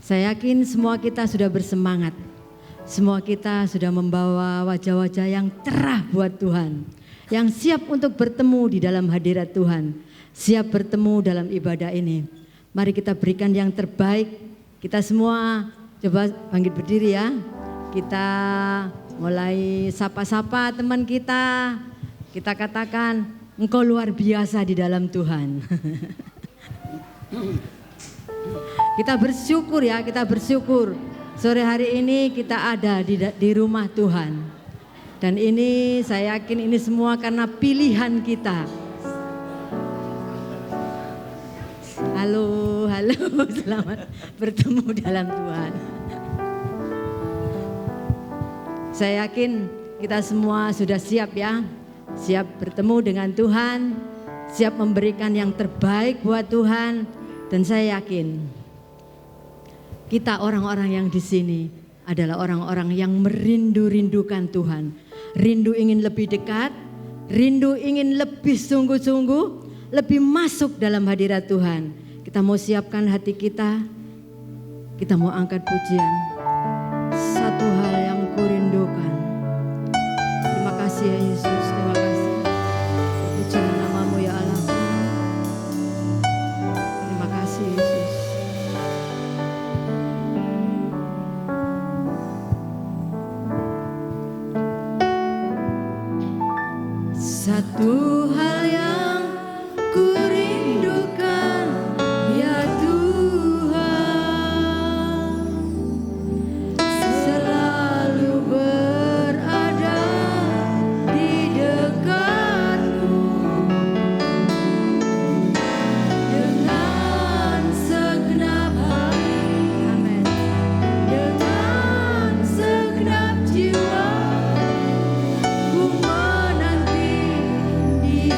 Saya yakin semua kita sudah bersemangat. Semua kita sudah membawa wajah-wajah yang cerah buat Tuhan. Yang siap untuk bertemu di dalam hadirat Tuhan. Siap bertemu dalam ibadah ini. Mari kita berikan yang terbaik. Kita semua coba bangkit berdiri ya. Kita mulai sapa-sapa teman kita. Kita katakan, engkau luar biasa di dalam Tuhan. Kita bersyukur ya, kita bersyukur. Sore hari ini kita ada di rumah Tuhan. Dan ini saya yakin ini semua karena pilihan kita. Halo, selamat bertemu dalam Tuhan. Saya yakin kita semua sudah siap ya. Siap bertemu dengan Tuhan, siap memberikan yang terbaik buat Tuhan. Dan saya yakin kita orang-orang yang di sini adalah orang-orang yang merindu-rindukan Tuhan. Rindu ingin lebih dekat, rindu ingin lebih sungguh-sungguh, lebih masuk dalam hadirat Tuhan. Kita mau siapkan hati kita mau angkat pujian. Satu hal yang kurindukan. Terima kasih ya Yesus, terima kasih. Pujilah namamu ya Allah. Terima kasih Yesus. Satu hal yang kurindukan ya Tuhan, selalu berada di dekatmu dengan segenap hati, amin, dengan segenap jiwa ku menanti di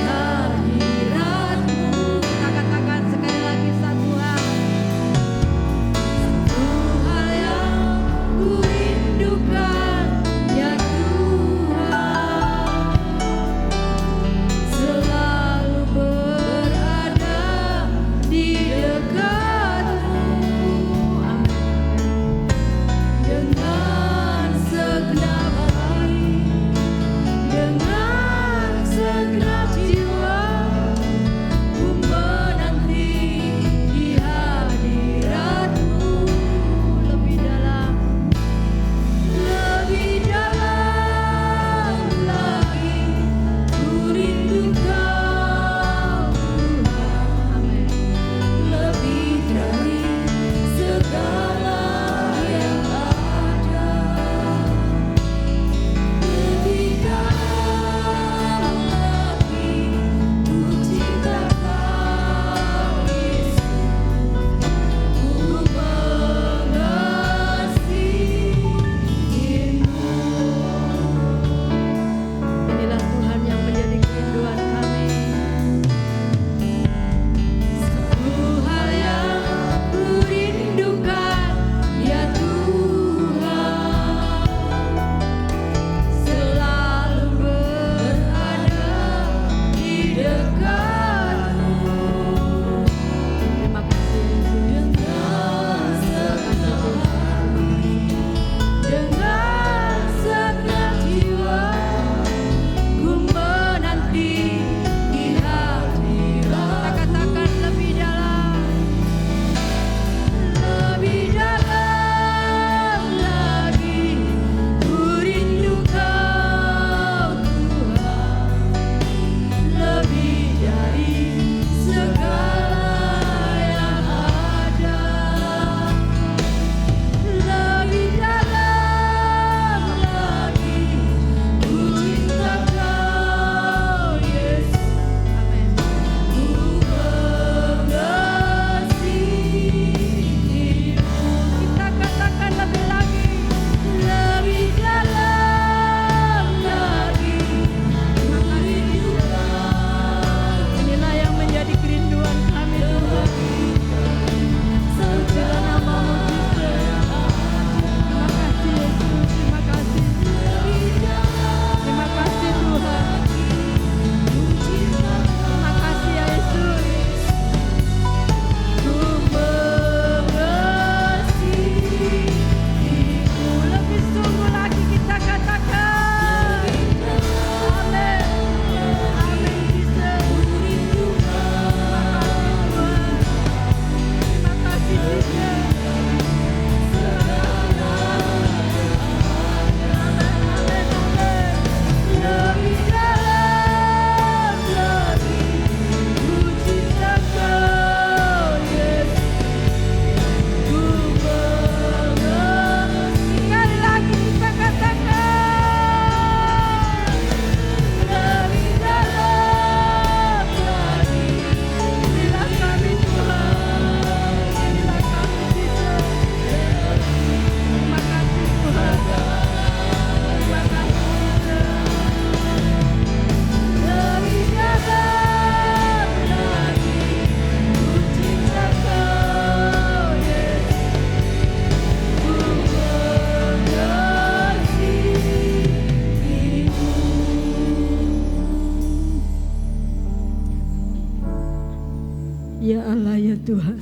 Tuhan.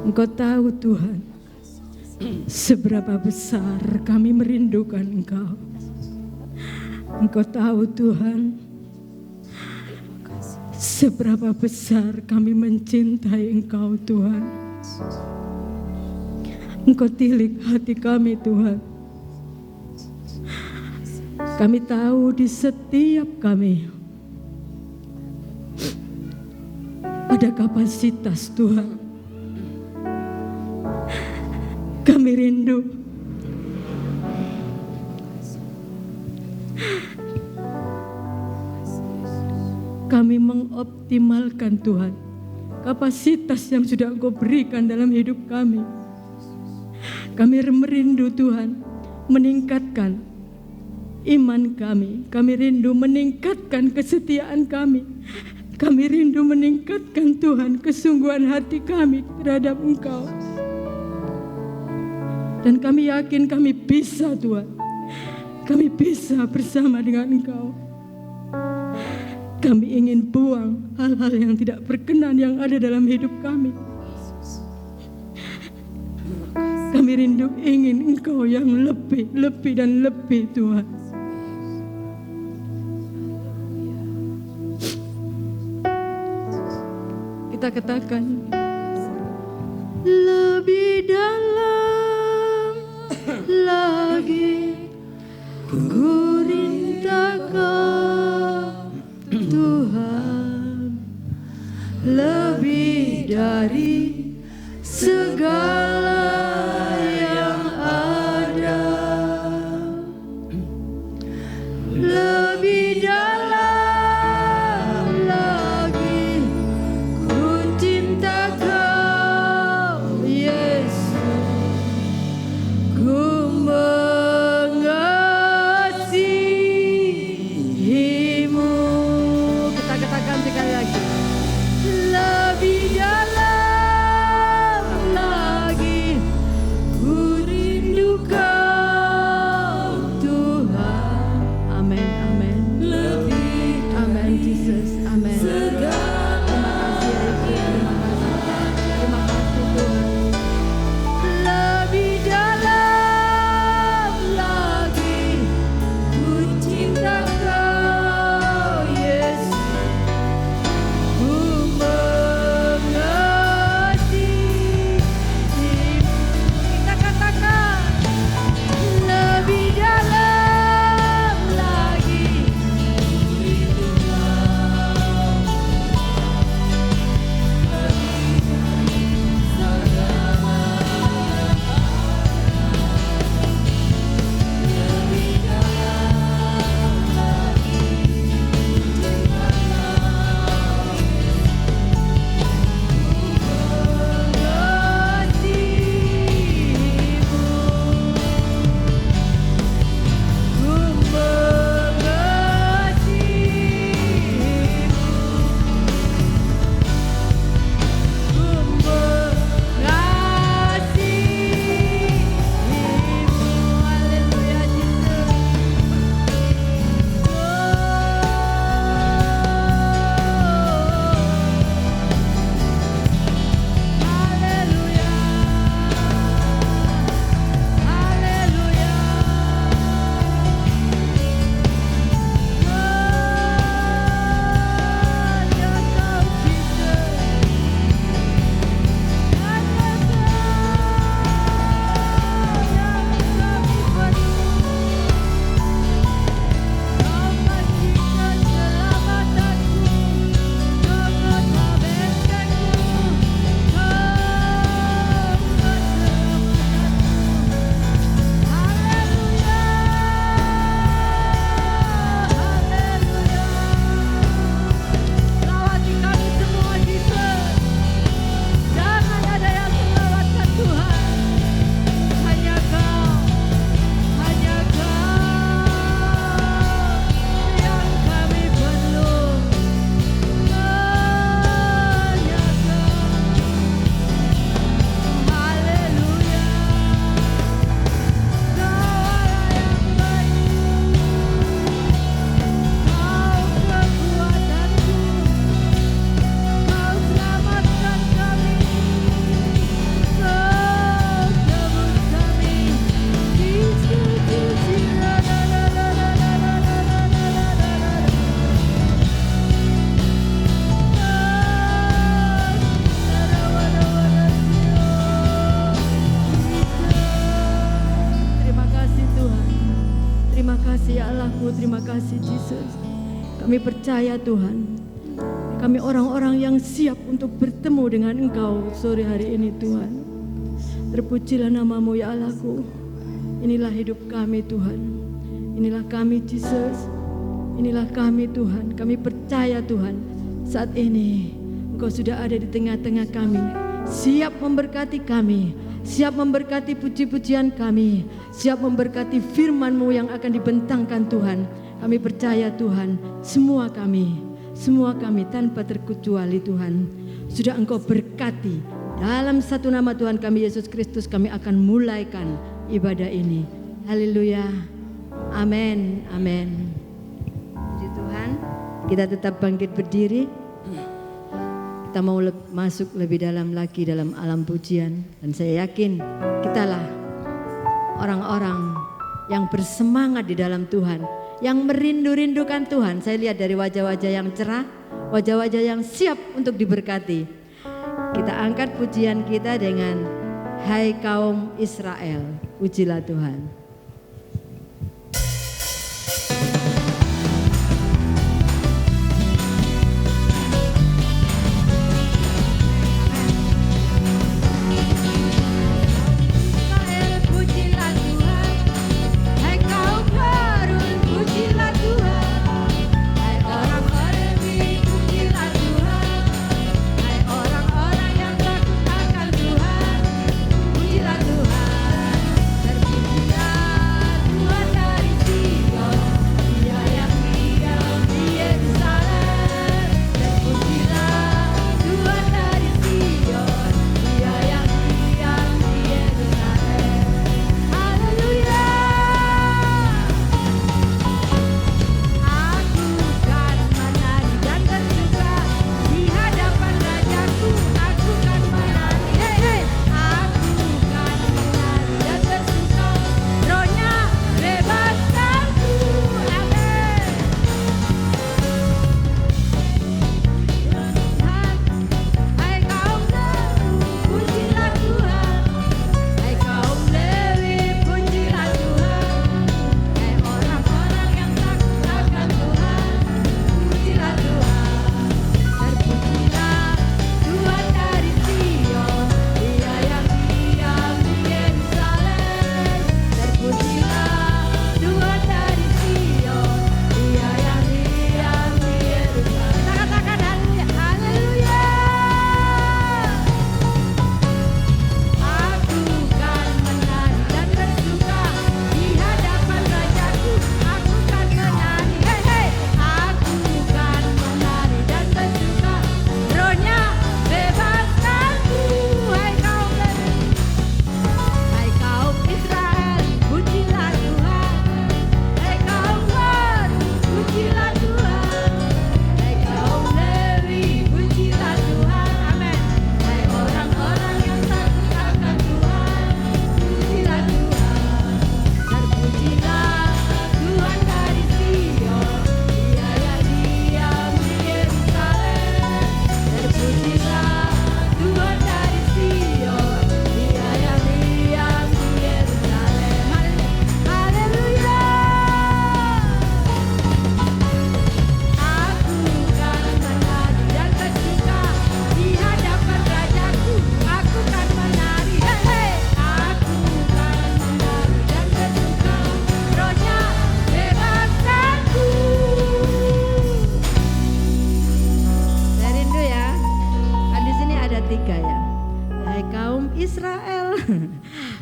Engkau tahu Tuhan, seberapa besar kami merindukan Engkau. Engkau tahu Tuhan, seberapa besar kami mencintai Engkau Tuhan. Engkau tilik hati kami Tuhan. Kami tahu di setiap kami ada kapasitas Tuhan. Kami rindu kami mengoptimalkan Tuhan kapasitas yang sudah Engkau berikan dalam hidup kami. Kami merindu Tuhan meningkatkan iman kami. Kami rindu meningkatkan kesetiaan kami. Kami rindu meningkatkan Tuhan kesungguhan hati kami terhadap Engkau. Dan kami yakin kami bisa Tuhan. Kami bisa bersama dengan Engkau. Kami ingin buang hal-hal yang tidak berkenan yang ada dalam hidup kami. Kami rindu ingin Engkau yang lebih dan lebih Tuhan. Kita katakan, lebih dalam lagi ku rintakan Tuhan, lebih dari segala yang ada, lebih dalam lagi ku cinta Kau Yesus. kasih ya Allahku, terima kasih Yesus. Kami percaya Tuhan, kami orang-orang yang siap untuk bertemu dengan Engkau sore hari ini Tuhan. Terpujilah namamu ya Allahku. Inilah hidup kami Tuhan. Inilah kami Yesus. Inilah kami Tuhan. Kami percaya Tuhan, saat ini Engkau sudah ada di tengah-tengah kami. Siap memberkati kami. Siap memberkati puji-pujian kami. Siap memberkati firman-Mu yang akan dibentangkan Tuhan. Kami percaya Tuhan, semua kami tanpa terkecuali Tuhan, sudah Engkau berkati. Dalam satu nama Tuhan kami Yesus Kristus kami akan mulaikan ibadah ini. Haleluya. Amin. Amin. Puji Tuhan, kita tetap bangkit berdiri. Kita mau masuk lebih dalam lagi dalam alam pujian. Dan saya yakin kitalah orang-orang yang bersemangat di dalam Tuhan, yang merindu-rindukan Tuhan. Saya lihat dari wajah-wajah yang cerah, wajah-wajah yang siap untuk diberkati. Kita angkat pujian kita dengan Hai kaum Israel, pujilah Tuhan.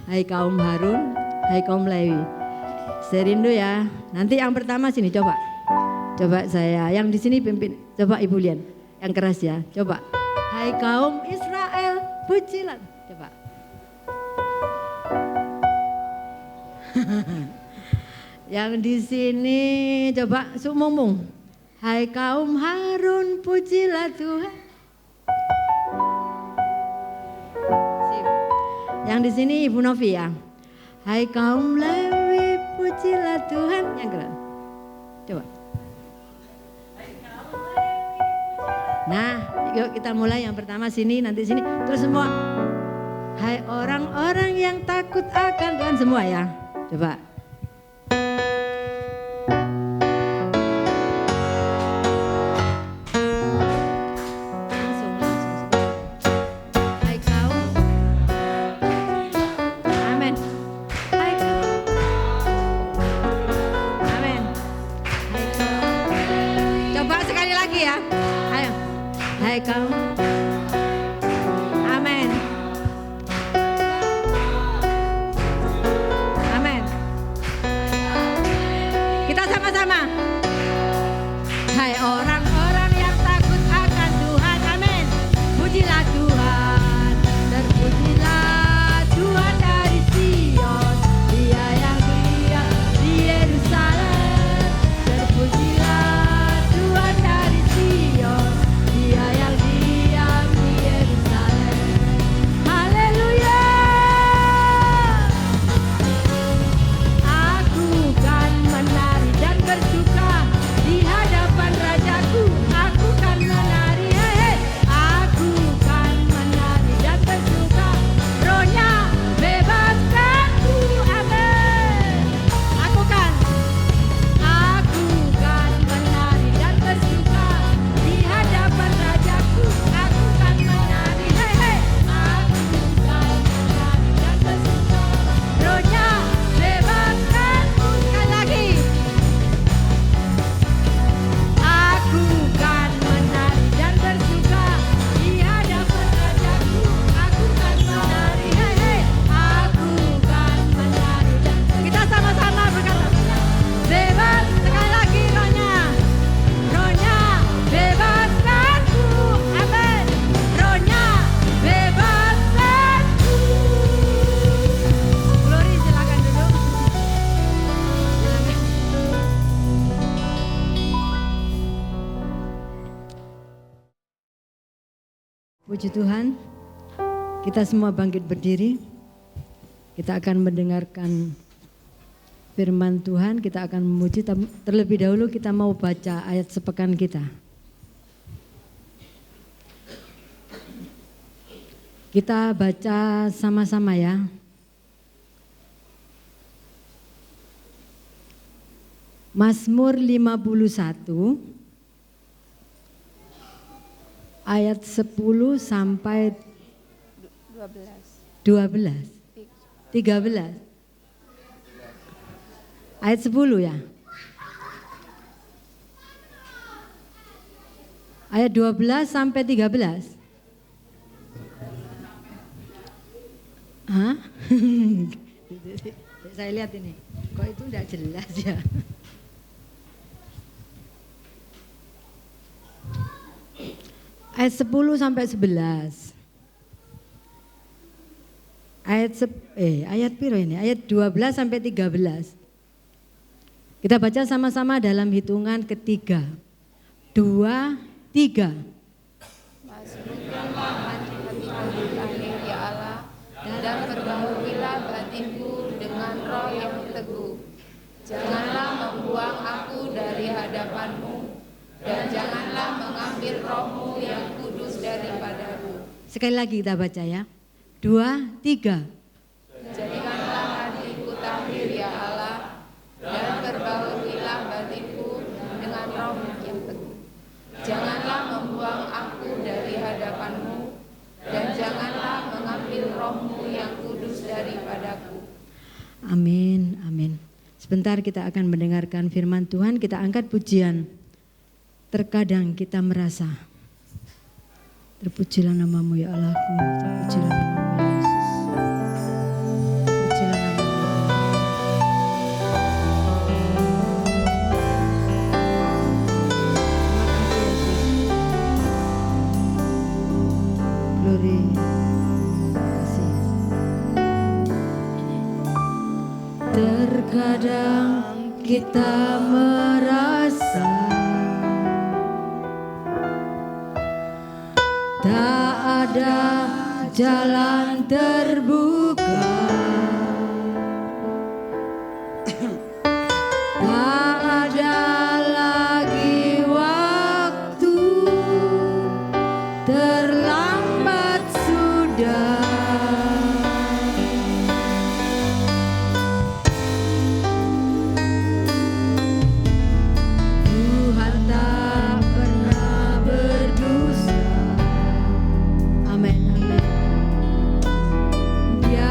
Hai kaum Harun, hai kaum Lewi. Saya rindu ya. Nanti yang pertama sini coba. Coba saya yang di sini pimpin. Coba Ibu Lian. Yang keras ya. Coba. Hai kaum Israel, pujilah. Coba. Yang di sini coba sumumung. Hai kaum Harun, pujilah Tuhan. Yang di sini Ibu Novi ya. Hai kaum Lewi, pujilah Tuhan. Yang keren. Coba. Nah, yuk kita mulai yang pertama sini, nanti sini, terus semua. Hai orang-orang yang takut akan Tuhan semua ya. Coba. puji Tuhan. Kita semua bangkit berdiri. Kita akan mendengarkan firman Tuhan, kita akan memuji. Terlebih dahulu kita mau baca ayat sepekan kita. Kita baca sama-sama ya. Mazmur 51 ayat 10 sampai 12. 13. Ayat 10 ya. Ayat 12 sampai 13. Hah? Saya lihat ini. Kok itu enggak jelas ya? Ayat 10 sampai 11. Ayat piro ini? Ayat 12 sampai 13. Kita baca sama-sama dalam hitungan ketiga. 2, 3. Masukkanlah hati-hatiku lahir ya Allah, dan perbahagialah batinku dengan roh yang teguh. Janganlah membuang aku dari hadapan-Mu, dan janganlah mengambil roh-Mu yang kudus daripadaku. Sekali lagi kita baca ya. 2, 3. Jadikanlah hatiku tahir ya Allah, dan perbahagialah batinku dengan roh yang teguh. Janganlah membuang aku dari hadapan-Mu, dan janganlah mengambil roh-Mu yang kudus daripadaku. Amin, amin. Sebentar kita akan mendengarkan firman Tuhan, kita angkat pujian. Terkadang kita merasa, terpujilah nama-Mu ya Allahku, terpujilah nama-Mu ya Yesus. Terpujilah nama-Mu. Glory. Kasih. Terkadang kita merasa tak ada jalan terbuka, tak ada lagi waktu, terlambat sudah. Tuhan tak pernah berdusta. Amin, amin. Dia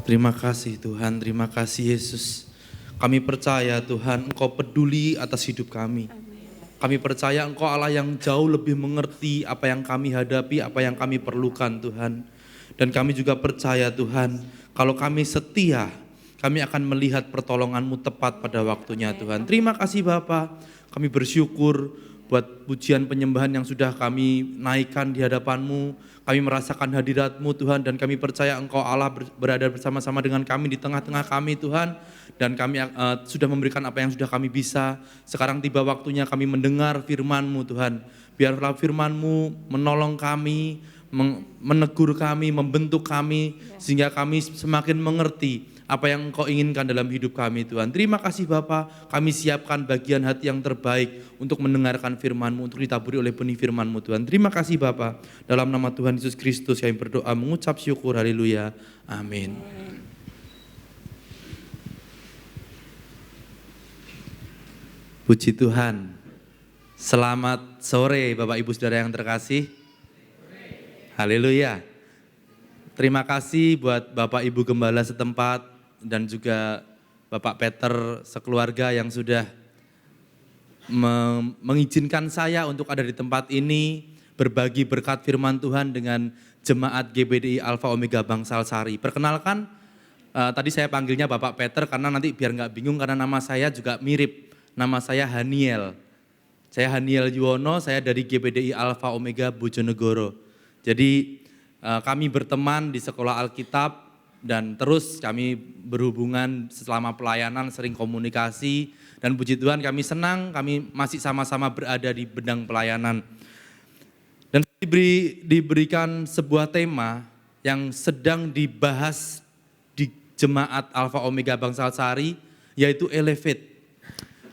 Terima kasih Tuhan, terima kasih Yesus. Kami percaya Tuhan, Engkau peduli atas hidup kami. Kami percaya Engkau Allah yang jauh lebih mengerti apa yang kami hadapi, apa yang kami perlukan Tuhan. Dan kami juga percaya Tuhan, kalau kami setia, kami akan melihat pertolongan-Mu tepat pada waktunya Tuhan. Terima kasih Bapa, kami bersyukur buat pujian penyembahan yang sudah kami naikkan di hadapan-Mu. Kami merasakan hadirat-Mu Tuhan, dan kami percaya Engkau Allah berada bersama-sama dengan kami di tengah-tengah kami Tuhan. Dan kami sudah memberikan apa yang sudah kami bisa. Sekarang tiba waktunya kami mendengar firman-Mu Tuhan. Biarlah firman-Mu menolong kami, menegur kami, membentuk kami, sehingga kami semakin mengerti apa yang Engkau inginkan dalam hidup kami Tuhan. Terima kasih Bapa, kami siapkan bagian hati yang terbaik untuk mendengarkan firman-Mu, untuk ditaburi oleh benih firman-Mu Tuhan. Terima kasih Bapa, dalam nama Tuhan Yesus Kristus kami berdoa mengucap syukur, haleluya, amin. Puji Tuhan. Selamat sore Bapak Ibu Saudara yang terkasih. Haleluya. Terima kasih buat Bapak Ibu Gembala setempat dan juga Bapak Peter sekeluarga yang sudah mengizinkan saya untuk ada di tempat ini berbagi berkat firman Tuhan dengan jemaat GBDI Alpha Omega Bangsal Sari. Perkenalkan, tadi saya panggilnya Bapak Peter karena nanti biar nggak bingung karena nama saya juga mirip. Nama saya Haniel. Saya Haniel Yuwono, saya dari GBDI Alpha Omega Bojonegoro. Jadi kami berteman di sekolah Alkitab dan terus kami berhubungan selama pelayanan, sering komunikasi, dan puji Tuhan kami senang kami masih sama-sama berada di bidang pelayanan. Dan diberikan sebuah tema yang sedang dibahas di jemaat Alpha Omega Bangsal Sari, yaitu Elevate.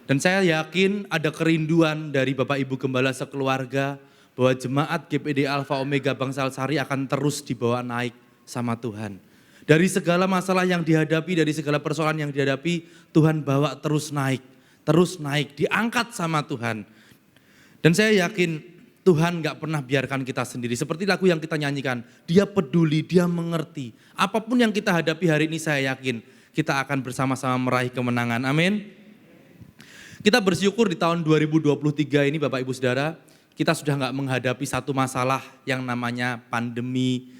Dan saya yakin ada kerinduan dari Bapak Ibu Gembala sekeluarga bahwa jemaat GBD Alpha Omega Bangsal Sari akan terus dibawa naik sama Tuhan. Dari segala masalah yang dihadapi, dari segala persoalan yang dihadapi, Tuhan bawa terus naik, diangkat sama Tuhan. Dan saya yakin Tuhan gak pernah biarkan kita sendiri. Seperti lagu yang kita nyanyikan, Dia peduli, Dia mengerti. Apapun yang kita hadapi hari ini saya yakin kita akan bersama-sama meraih kemenangan. Amin. Kita bersyukur di tahun 2023 ini Bapak Ibu Saudara, kita sudah gak menghadapi satu masalah yang namanya pandemi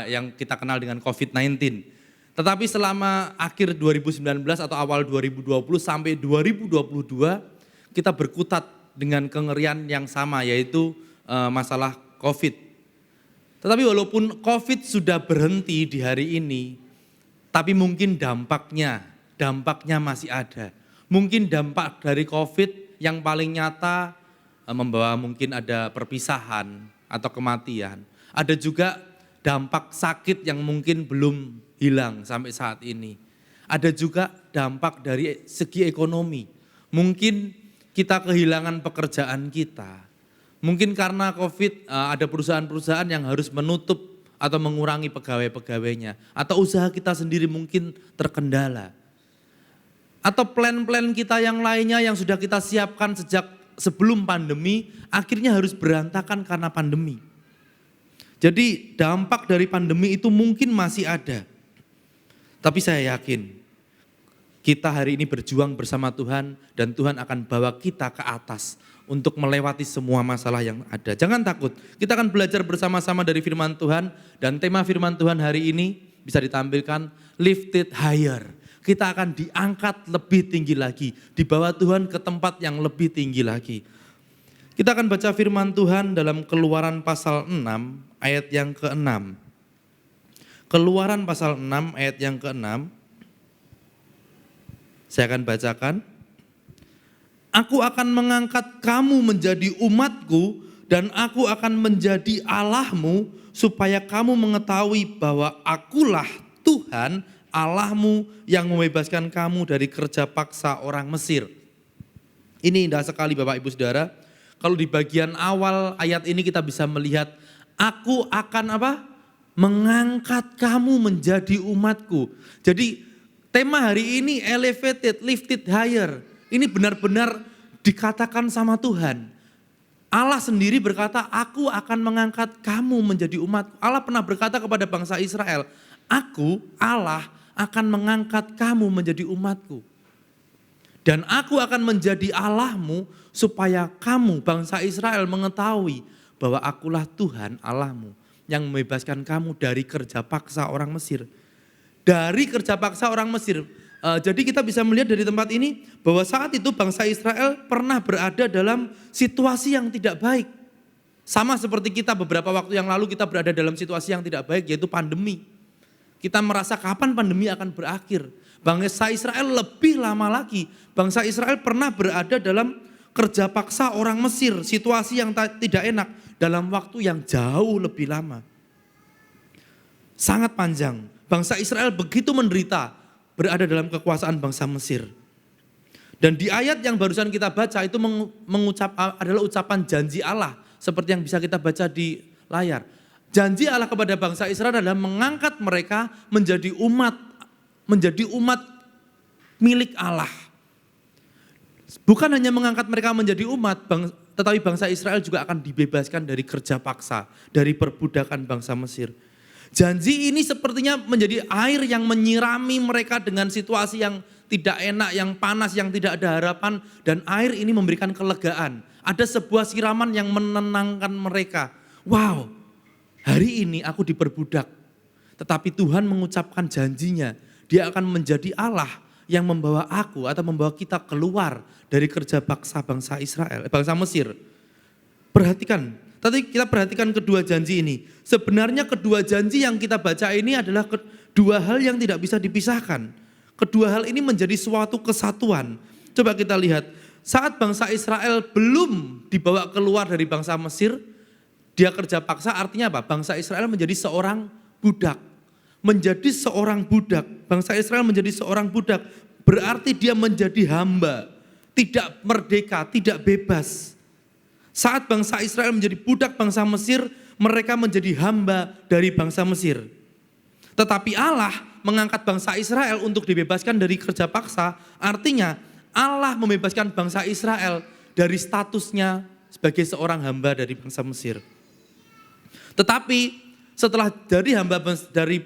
yang kita kenal dengan COVID-19. Tetapi selama akhir 2019 atau awal 2020 sampai 2022 kita berkutat dengan kengerian yang sama, yaitu masalah COVID. Tetapi walaupun COVID sudah berhenti di hari ini, tapi mungkin dampaknya masih ada. Mungkin dampak dari COVID yang paling nyata membawa mungkin ada perpisahan atau kematian. Ada juga dampak sakit yang mungkin belum hilang sampai saat ini. Ada juga dampak dari segi ekonomi. Mungkin kita kehilangan pekerjaan kita. Mungkin karena COVID ada perusahaan-perusahaan yang harus menutup atau mengurangi pegawai-pegawainya. Atau usaha kita sendiri mungkin terkendala. Atau plan-plan kita yang lainnya yang sudah kita siapkan sejak sebelum pandemi, akhirnya harus berantakan karena pandemi. Jadi dampak dari pandemi itu mungkin masih ada. Tapi saya yakin kita hari ini berjuang bersama Tuhan dan Tuhan akan bawa kita ke atas untuk melewati semua masalah yang ada. Jangan takut, kita akan belajar bersama-sama dari firman Tuhan dan tema firman Tuhan hari ini bisa ditampilkan lifted higher. Kita akan diangkat lebih tinggi lagi, dibawa Tuhan ke tempat yang lebih tinggi lagi. Kita akan baca firman Tuhan dalam Keluaran pasal 6 ayat yang ke-6. Keluaran pasal 6 ayat yang ke-6. Saya akan bacakan. Aku akan mengangkat kamu menjadi umatku dan aku akan menjadi Allahmu supaya kamu mengetahui bahwa akulah Tuhan Allahmu yang membebaskan kamu dari kerja paksa orang Mesir. Ini indah sekali Bapak Ibu Saudara. Kalau di bagian awal ayat ini kita bisa melihat, aku akan apa? Mengangkat kamu menjadi umatku. Jadi tema hari ini elevated, lifted higher. Ini benar-benar dikatakan sama Tuhan. Allah sendiri berkata, aku akan mengangkat kamu menjadi umatku. Allah pernah berkata kepada bangsa Israel, Aku, Allah, akan mengangkat kamu menjadi umatku. Dan aku akan menjadi Allahmu supaya kamu, bangsa Israel, mengetahui bahwa akulah Tuhan Allahmu yang membebaskan kamu dari kerja paksa orang Mesir. Dari kerja paksa orang Mesir. Jadi kita bisa melihat dari tempat ini bahwa saat itu bangsa Israel pernah berada dalam situasi yang tidak baik. Sama seperti kita beberapa waktu yang lalu kita berada dalam situasi yang tidak baik, yaitu pandemi. Kita merasa kapan pandemi akan berakhir. Bangsa Israel lebih lama lagi. Bangsa Israel pernah berada dalam kerja paksa orang Mesir, situasi yang tidak enak dalam waktu yang jauh lebih lama. Sangat panjang. Bangsa Israel begitu menderita berada dalam kekuasaan bangsa Mesir. Dan di ayat yang barusan kita baca itu adalah ucapan janji Allah seperti yang bisa kita baca di layar. Janji Allah kepada bangsa Israel adalah mengangkat mereka menjadi umat milik Allah. Bukan hanya mengangkat mereka menjadi umat, tetapi bangsa Israel juga akan dibebaskan dari kerja paksa, dari perbudakan bangsa Mesir. Janji ini sepertinya menjadi air yang menyirami mereka dengan situasi yang tidak enak, yang panas, yang tidak ada harapan. Dan air ini memberikan kelegaan. Ada sebuah siraman yang menenangkan mereka. Wow, hari ini aku diperbudak. Tetapi Tuhan mengucapkan janjinya. Dia akan menjadi Allah yang membawa aku atau membawa kita keluar dari kerja paksa bangsa Israel, bangsa Mesir. Perhatikan. Tadi kita perhatikan kedua janji ini. Sebenarnya kedua janji yang kita baca ini adalah dua hal yang tidak bisa dipisahkan. Kedua hal ini menjadi suatu kesatuan. Coba kita lihat. Saat bangsa Israel belum dibawa keluar dari bangsa Mesir, dia kerja paksa artinya apa? Bangsa Israel menjadi seorang budak. Menjadi seorang budak. Bangsa Israel menjadi seorang budak. Berarti dia menjadi hamba. Tidak merdeka, tidak bebas. Saat bangsa Israel menjadi budak bangsa Mesir, mereka menjadi hamba dari bangsa Mesir. Tetapi Allah mengangkat bangsa Israel untuk dibebaskan dari kerja paksa, artinya Allah membebaskan bangsa Israel dari statusnya sebagai seorang hamba dari bangsa Mesir. Tetapi setelah dari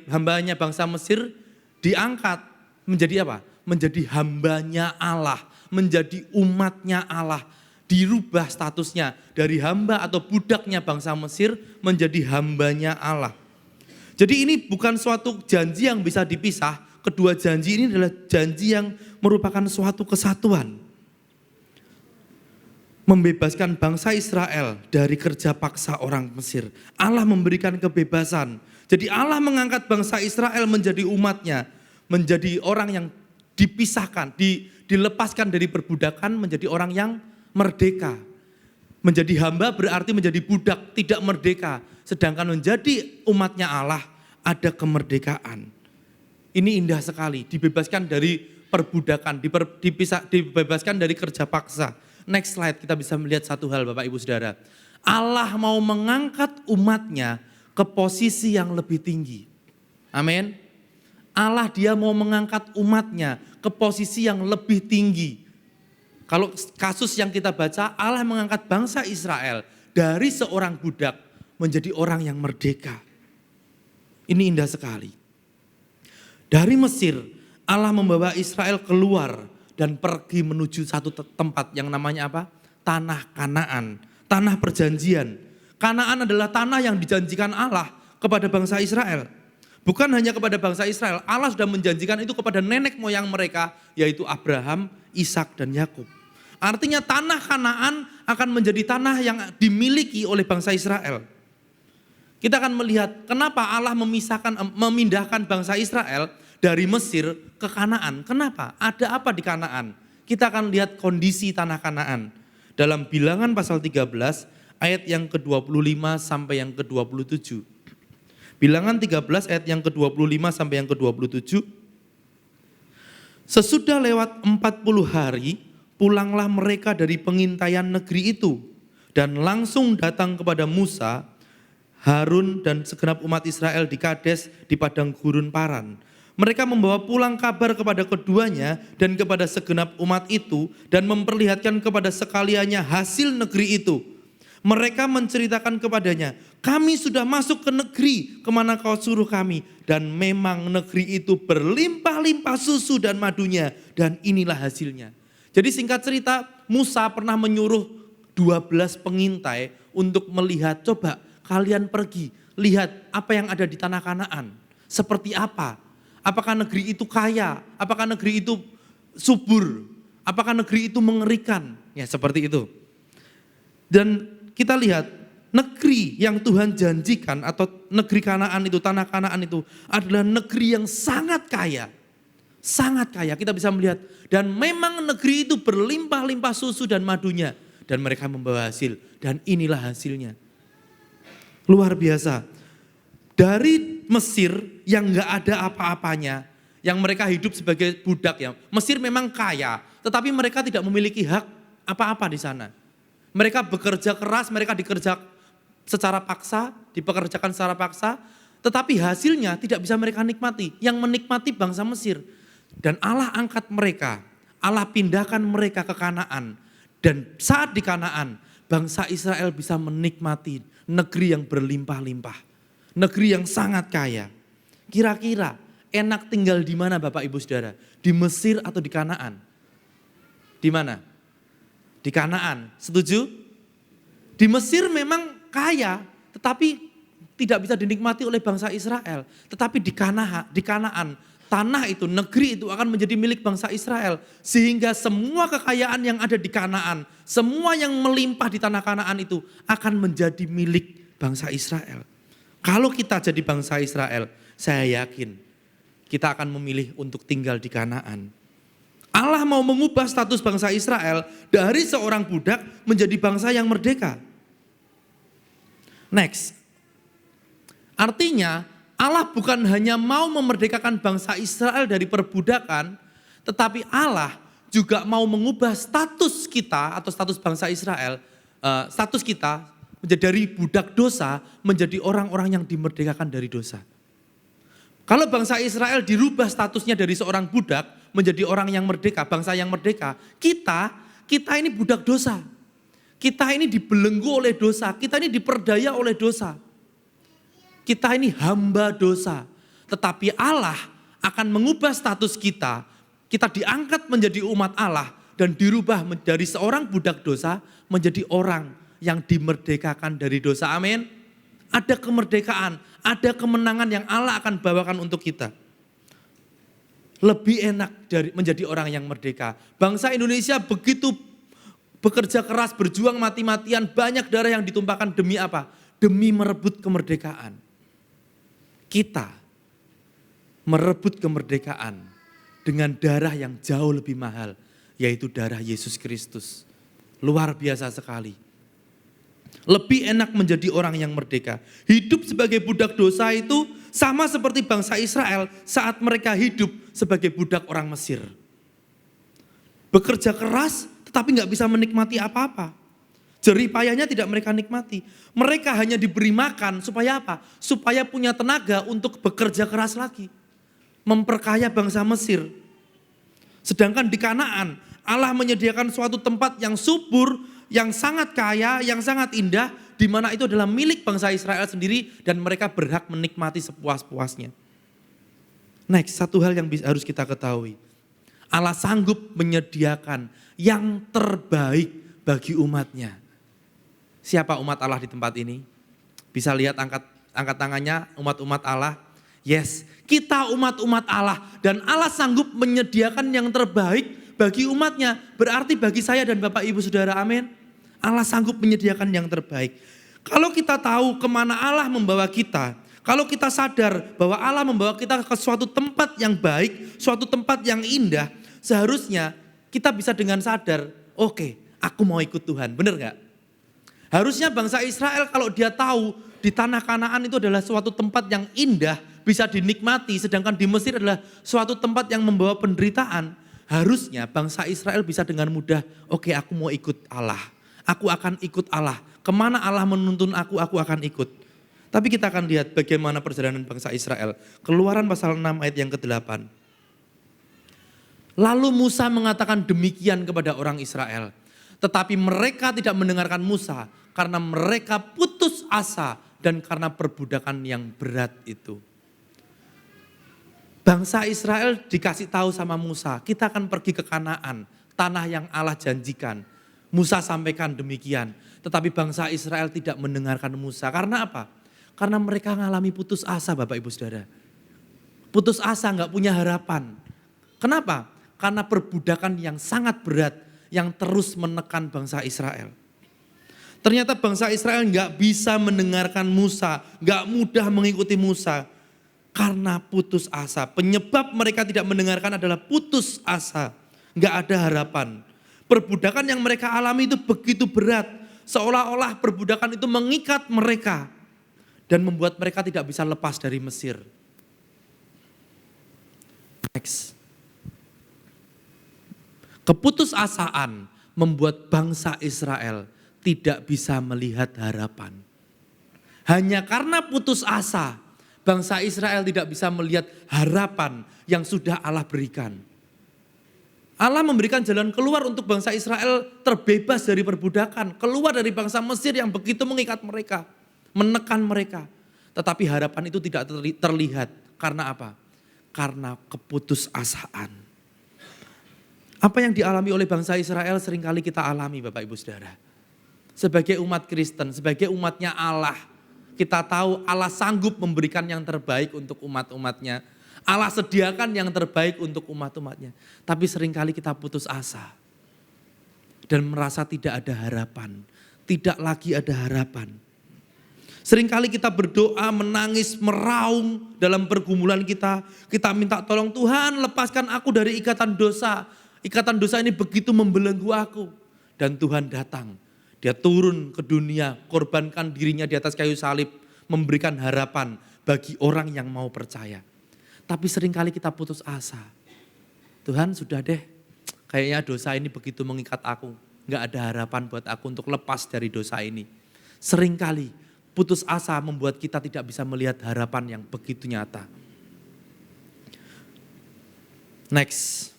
hambanya bangsa Mesir diangkat menjadi apa? Menjadi hambanya Allah, menjadi umatnya Allah. Dirubah statusnya dari hamba atau budaknya bangsa Mesir menjadi hambanya Allah. Jadi ini bukan suatu janji yang bisa dipisah. Kedua janji ini adalah janji yang merupakan suatu kesatuan. Membebaskan bangsa Israel dari kerja paksa orang Mesir. Allah memberikan kebebasan. Jadi Allah mengangkat bangsa Israel menjadi umatnya. Menjadi orang yang dipisahkan, dilepaskan dari perbudakan menjadi orang yang merdeka. Menjadi hamba berarti menjadi budak, tidak merdeka. Sedangkan menjadi umatnya Allah ada kemerdekaan. Ini indah sekali, dibebaskan dari perbudakan, dibebaskan dari kerja paksa. Next slide kita bisa melihat satu hal Bapak Ibu Saudara. Allah mau mengangkat umatnya ke posisi yang lebih tinggi. Amin. Allah dia mau mengangkat umatnya ke posisi yang lebih tinggi. Kalau kasus yang kita baca, Allah mengangkat bangsa Israel dari seorang budak menjadi orang yang merdeka. Ini indah sekali. Dari Mesir, Allah membawa Israel keluar dan pergi menuju satu tempat yang namanya apa? Tanah Kanaan, tanah perjanjian. Kanaan adalah tanah yang dijanjikan Allah kepada bangsa Israel. Bukan hanya kepada bangsa Israel, Allah sudah menjanjikan itu kepada nenek moyang mereka, yaitu Abraham, Ishak dan Yakub. Artinya tanah Kanaan akan menjadi tanah yang dimiliki oleh bangsa Israel. Kita akan melihat kenapa Allah memindahkan bangsa Israel dari Mesir ke Kanaan. Kenapa? Ada apa di Kanaan? Kita akan lihat kondisi tanah Kanaan. Dalam Bilangan pasal 13 ayat yang ke-25 sampai yang ke-27. Bilangan 13 ayat yang ke-25 sampai yang ke-27. Sesudah lewat 40 hari, pulanglah mereka dari pengintaian negeri itu dan langsung datang kepada Musa, Harun dan segenap umat Israel di Kades di padang gurun Paran. Mereka membawa pulang kabar kepada keduanya dan kepada segenap umat itu dan memperlihatkan kepada sekaliannya hasil negeri itu. Mereka menceritakan kepadanya, kami sudah masuk ke negeri kemana kau suruh kami. Dan memang negeri itu berlimpah-limpah susu dan madunya. Dan inilah hasilnya. Jadi singkat cerita, Musa pernah menyuruh 12 pengintai untuk melihat, coba kalian pergi, lihat apa yang ada di tanah Kanaan. Seperti apa? Apakah negeri itu kaya? Apakah negeri itu subur? Apakah negeri itu mengerikan? Ya seperti itu. Dan kita lihat negeri yang Tuhan janjikan atau negeri Kanaan itu, tanah Kanaan itu adalah negeri yang sangat kaya. Sangat kaya, kita bisa melihat. Dan memang negeri itu berlimpah-limpah susu dan madunya. Dan mereka membawa hasil. Dan inilah hasilnya. Luar biasa. Dari Mesir yang gak ada apa-apanya, yang mereka hidup sebagai budak ya. Mesir memang kaya, tetapi mereka tidak memiliki hak apa-apa di sana. Mereka bekerja keras, mereka dikerja secara paksa, dipekerjakan secara paksa, tetapi hasilnya tidak bisa mereka nikmati. Yang menikmati bangsa Mesir. Dan Allah angkat mereka, Allah pindahkan mereka ke Kanaan. Dan saat di Kanaan, bangsa Israel bisa menikmati negeri yang berlimpah-limpah. Negeri yang sangat kaya. Kira-kira enak tinggal di mana Bapak Ibu Saudara? Di Mesir atau di Kanaan? Di mana? Di Kanaan, setuju? Di Mesir memang kaya, tetapi tidak bisa dinikmati oleh bangsa Israel. Tetapi di Kanaan, tanah itu, negeri itu akan menjadi milik bangsa Israel. Sehingga semua kekayaan yang ada di Kanaan, semua yang melimpah di tanah Kanaan itu akan menjadi milik bangsa Israel. Kalau kita jadi bangsa Israel, saya yakin kita akan memilih untuk tinggal di Kanaan. Allah mau mengubah status bangsa Israel dari seorang budak menjadi bangsa yang merdeka. Next. Artinya Allah bukan hanya mau memerdekakan bangsa Israel dari perbudakan, tetapi Allah juga mau mengubah status kita atau status bangsa Israel, status kita menjadi dari budak dosa menjadi orang-orang yang dimerdekakan dari dosa. Kalau bangsa Israel dirubah statusnya dari seorang budak menjadi orang yang merdeka, bangsa yang merdeka, kita ini budak dosa. Kita ini dibelenggu oleh dosa, kita ini diperdaya oleh dosa. Kita ini hamba dosa. Tetapi Allah akan mengubah status kita. Kita diangkat menjadi umat Allah dan dirubah dari seorang budak dosa menjadi orang yang dimerdekakan dari dosa. Amin. Ada kemerdekaan, ada kemenangan yang Allah akan bawakan untuk kita. Lebih enak dari menjadi orang yang merdeka. Bangsa Indonesia begitu bekerja keras, berjuang mati-matian, banyak darah yang ditumpahkan demi apa? Demi merebut kemerdekaan. Kita merebut kemerdekaan dengan darah yang jauh lebih mahal, yaitu darah Yesus Kristus. Luar biasa sekali. Lebih enak menjadi orang yang merdeka. Hidup sebagai budak dosa itu sama seperti bangsa Israel saat mereka hidup sebagai budak orang Mesir. Bekerja keras tetapi gak bisa menikmati apa-apa. Jerih payahnya tidak mereka nikmati. Mereka hanya diberi makan supaya apa? Supaya punya tenaga untuk bekerja keras lagi. Memperkaya bangsa Mesir. Sedangkan di Kanaan Allah menyediakan suatu tempat yang subur, yang sangat kaya, yang sangat indah, di mana itu adalah milik bangsa Israel sendiri dan mereka berhak menikmati sepuas-puasnya. Next, satu hal yang harus kita ketahui. Allah sanggup menyediakan yang terbaik bagi umatnya. Siapa umat Allah di tempat ini? Bisa lihat angkat tangannya umat-umat Allah. Yes, kita umat-umat Allah dan Allah sanggup menyediakan yang terbaik bagi umatnya, berarti bagi saya dan Bapak Ibu Saudara, amin. Allah sanggup menyediakan yang terbaik. Kalau kita tahu kemana Allah membawa kita, kalau kita sadar bahwa Allah membawa kita ke suatu tempat yang baik, suatu tempat yang indah, seharusnya kita bisa dengan sadar, oke, aku mau ikut Tuhan, benar gak? Harusnya bangsa Israel kalau dia tahu di tanah Kanaan itu adalah suatu tempat yang indah, bisa dinikmati, sedangkan di Mesir adalah suatu tempat yang membawa penderitaan. Harusnya bangsa Israel bisa dengan mudah, oke, aku mau ikut Allah. Aku akan ikut Allah. Kemana Allah menuntun aku akan ikut. Tapi kita akan lihat bagaimana perjalanan bangsa Israel. Keluaran pasal 6 ayat yang ke-8. Lalu Musa mengatakan demikian kepada orang Israel. Tetapi mereka tidak mendengarkan Musa karena mereka putus asa dan karena perbudakan yang berat itu. Bangsa Israel dikasih tahu sama Musa, kita akan pergi ke Kanaan, tanah yang Allah janjikan. Musa sampaikan demikian, tetapi bangsa Israel tidak mendengarkan Musa. Karena apa? Karena mereka mengalami putus asa, Bapak Ibu Saudara. Putus asa, gak punya harapan. Kenapa? Karena perbudakan yang sangat berat yang terus menekan bangsa Israel. Ternyata bangsa Israel gak bisa mendengarkan Musa, gak mudah mengikuti Musa. Karena putus asa. Penyebab mereka tidak mendengarkan adalah putus asa. Gak ada harapan. Perbudakan yang mereka alami itu begitu berat. Seolah-olah perbudakan itu mengikat mereka. Dan membuat mereka tidak bisa lepas dari Mesir. Next. Keputusasaan membuat bangsa Israel tidak bisa melihat harapan. Hanya karena putus asa, bangsa Israel tidak bisa melihat harapan yang sudah Allah berikan. Allah memberikan jalan keluar untuk bangsa Israel terbebas dari perbudakan. Keluar dari bangsa Mesir yang begitu mengikat mereka, menekan mereka. Tetapi harapan itu tidak terlihat. Karena apa? Karena keputusasaan. Apa yang dialami oleh bangsa Israel seringkali kita alami, Bapak Ibu Saudara. Sebagai umat Kristen, sebagai umatnya Allah, kita tahu Allah sanggup memberikan yang terbaik untuk umat-umatnya. Allah sediakan yang terbaik untuk umat-umatnya. Tapi seringkali kita putus asa. Dan merasa tidak ada harapan. Tidak lagi ada harapan. Seringkali kita berdoa, menangis, meraung dalam pergumulan kita. Kita minta tolong, Tuhan lepaskan aku dari ikatan dosa. Ikatan dosa ini begitu membelenggu aku. Dan Tuhan datang. Dia turun ke dunia, korbankan dirinya di atas kayu salib, memberikan harapan bagi orang yang mau percaya. Tapi seringkali kita putus asa. Tuhan sudah deh, kayaknya dosa ini begitu mengikat aku. Gak ada harapan buat aku untuk lepas dari dosa ini. Seringkali putus asa membuat kita tidak bisa melihat harapan yang begitu nyata. Next.